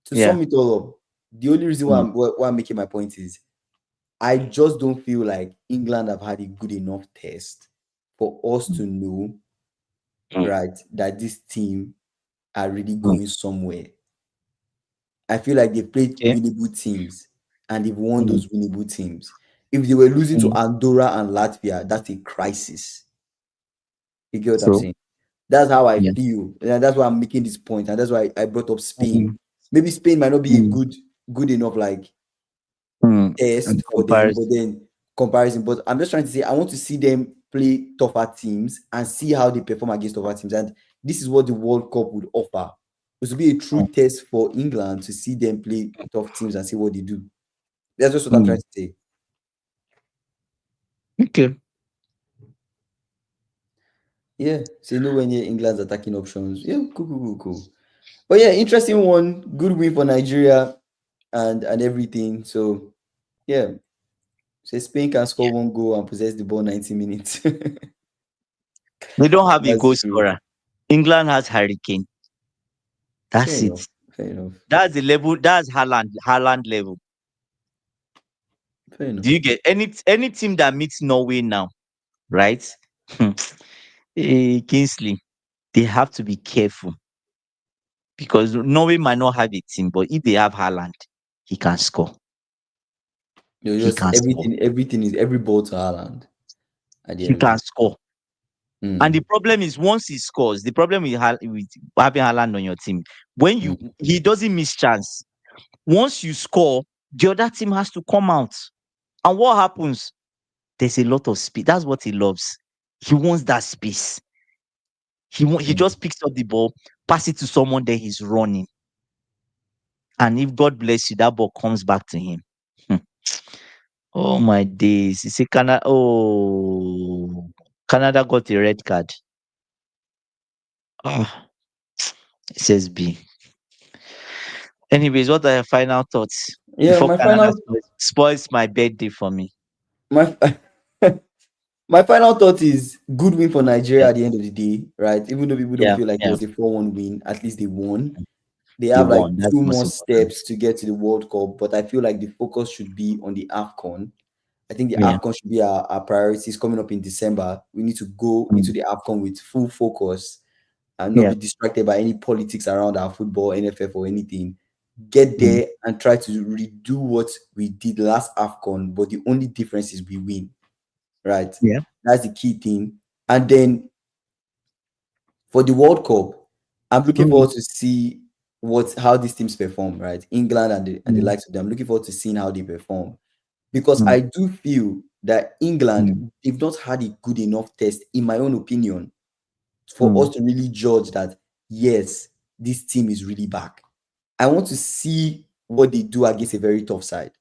To yeah. sum it all up, the only reason Mm, why I'm making my point is I just don't feel like England have had a good enough test for us mm, to know, mm, right, that this team are really mm. going somewhere. I feel like they've played Okay. winnable teams and they've won Mm, those winnable teams. If they were losing to mm. Andorra and Latvia, that's a crisis. You get what I'm So saying? That's how I yeah. feel. And that's why I'm making this point. And that's why I brought up Spain. Mm, Maybe Spain might not be a mm, good good enough like Hmm. test In for them, but comparison. then comparison. But I'm just trying to say I want to see them play tougher teams and see how they perform against tougher teams. And this is what the World Cup would offer. It would be a Hmm. true test for England to see them play tough teams and see what they do. That's just what I'm trying Hmm. to say. Okay. Yeah, say nowhere near England's attacking options. Yeah, cool. But yeah, interesting one. Good win for Nigeria and everything. So yeah, say Spain can score one goal and possess the ball 90 minutes. They don't have a That's goal true. scorer. England has Hurricane. Fair That's it. enough. Fair enough. That's the level. That's Haaland level. Fair Do you enough. get any team that meets Norway now, right? Kingsley, they have to be careful because Norway might not have a team, but if they have Haaland, he can score. You know, He just can score. everything is every ball to Haaland at the He end of the can day. score. And the Mm, problem is once he scores, the problem with having Haaland on your team, when mm, he doesn't miss chance. Once you score, the other team has to come out. And what happens? There's a lot of speed. That's what he loves. He wants that space. He mm. just picks up the ball, pass it to someone, then he's running. And if God bless you, that ball comes back to him. Hmm. Oh my days. You see, Canada. Oh, Canada got a red card. Ah, it says B. Anyways, what are your final thoughts Yeah, before Canada spoils my birthday for me? my my final thought is good win for Yeah, Nigeria at the end of the day, right? Even though people don't yeah, feel like it yeah. was a 4-1 win, at least they won. They They have like won. That's two the most more important. steps to get to the World Cup, but I feel like the focus should be on the AFCON. I think the Yeah. AFCON should be our priorities coming up in December. We need to go into Mm. the AFCON with full focus and not Yeah. be distracted by any politics around our football, NFF or anything. Get Mm. there and try to redo what we did last AFCON, but the only difference is we win, right? Yeah. That's the key thing. And then for the World Cup, I'm looking Mm. forward to see what how these teams perform, right? England and the Mm. likes of them. I'm looking forward to seeing how they perform because Mm. I do feel that England Mm. they've not had a good enough test, in my own opinion, for Mm. us to really judge that yes, this team is really back. I want to see what they do against a very tough side,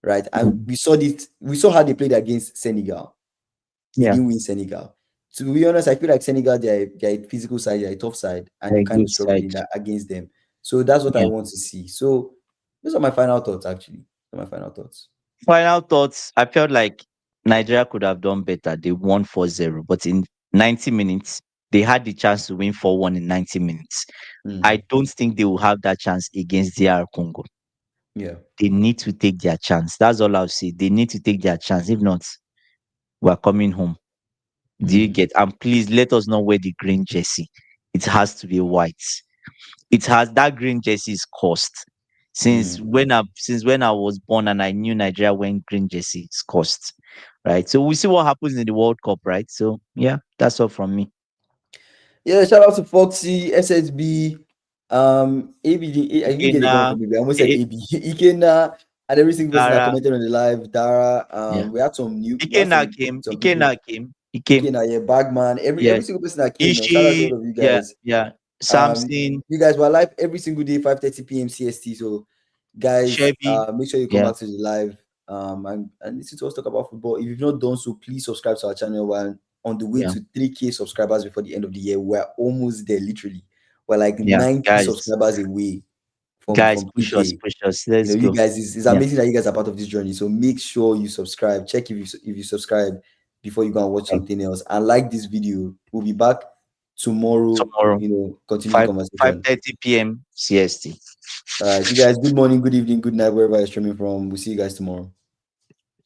right? And Mm. we saw how they played against Senegal. They Yeah. didn't win Senegal. To be honest, I feel like Senegal, they're a physical side, they're a tough side, and they Very kind good of struggled side. in that against them. So that's what I Yeah. want to see. So those are my final thoughts, actually. Those are my final thoughts. Final thoughts. I felt like Nigeria could have done better. They won 4-0, but in 90 minutes, they had the chance to win 4-1 in 90 minutes. I Mm, don't think they will have that chance against DR Congo. yeah. They need to take their chance. That's all I'll say. They need to take their chance. If not, we're coming home. Do you Mm, get? And please let us not wear the green jersey. It has to be white. It has that green jersey is cost. mm. Since when I was born and I knew Nigeria wearing green jersey, it's cost. Right. So we'll see what happens in the World Cup, right? So yeah, that's all from me. Yeah, shout out to Foxy, SSB, ABD. I didn't get it Ikena, going from maybe. I almost said eh, AB. Ikena, and every single person that Dara, commented on the live. Dara, yeah. we had some people. He came. Ikena, yeah, Bagman, every Yes. single person that came. Shout out to Ishi, all of you yeah, guys. yeah. Samson, You guys were live every single day, 5:30 p.m. CST. So, guys, Chevy, make sure you come yeah, back to the live and listen to us talk about football. If you've not done so, please subscribe to our channel. We're on the way yeah, to 3K subscribers before the end of the year. We're almost there, literally. We're like yeah. 90 Guys, subscribers away guys, from push us, 3K. push us. You Let's know, you go. guys, it's Yeah. amazing that you guys are part of this journey. So make sure you subscribe. Check if you subscribe before you go and watch Okay. something else. And like this video. We'll be back tomorrow, Tomorrow, continue the 5 conversation. 5:30 p.m. CST. All right, you guys, good morning, good evening, good night, wherever you're streaming from. We'll see you guys tomorrow.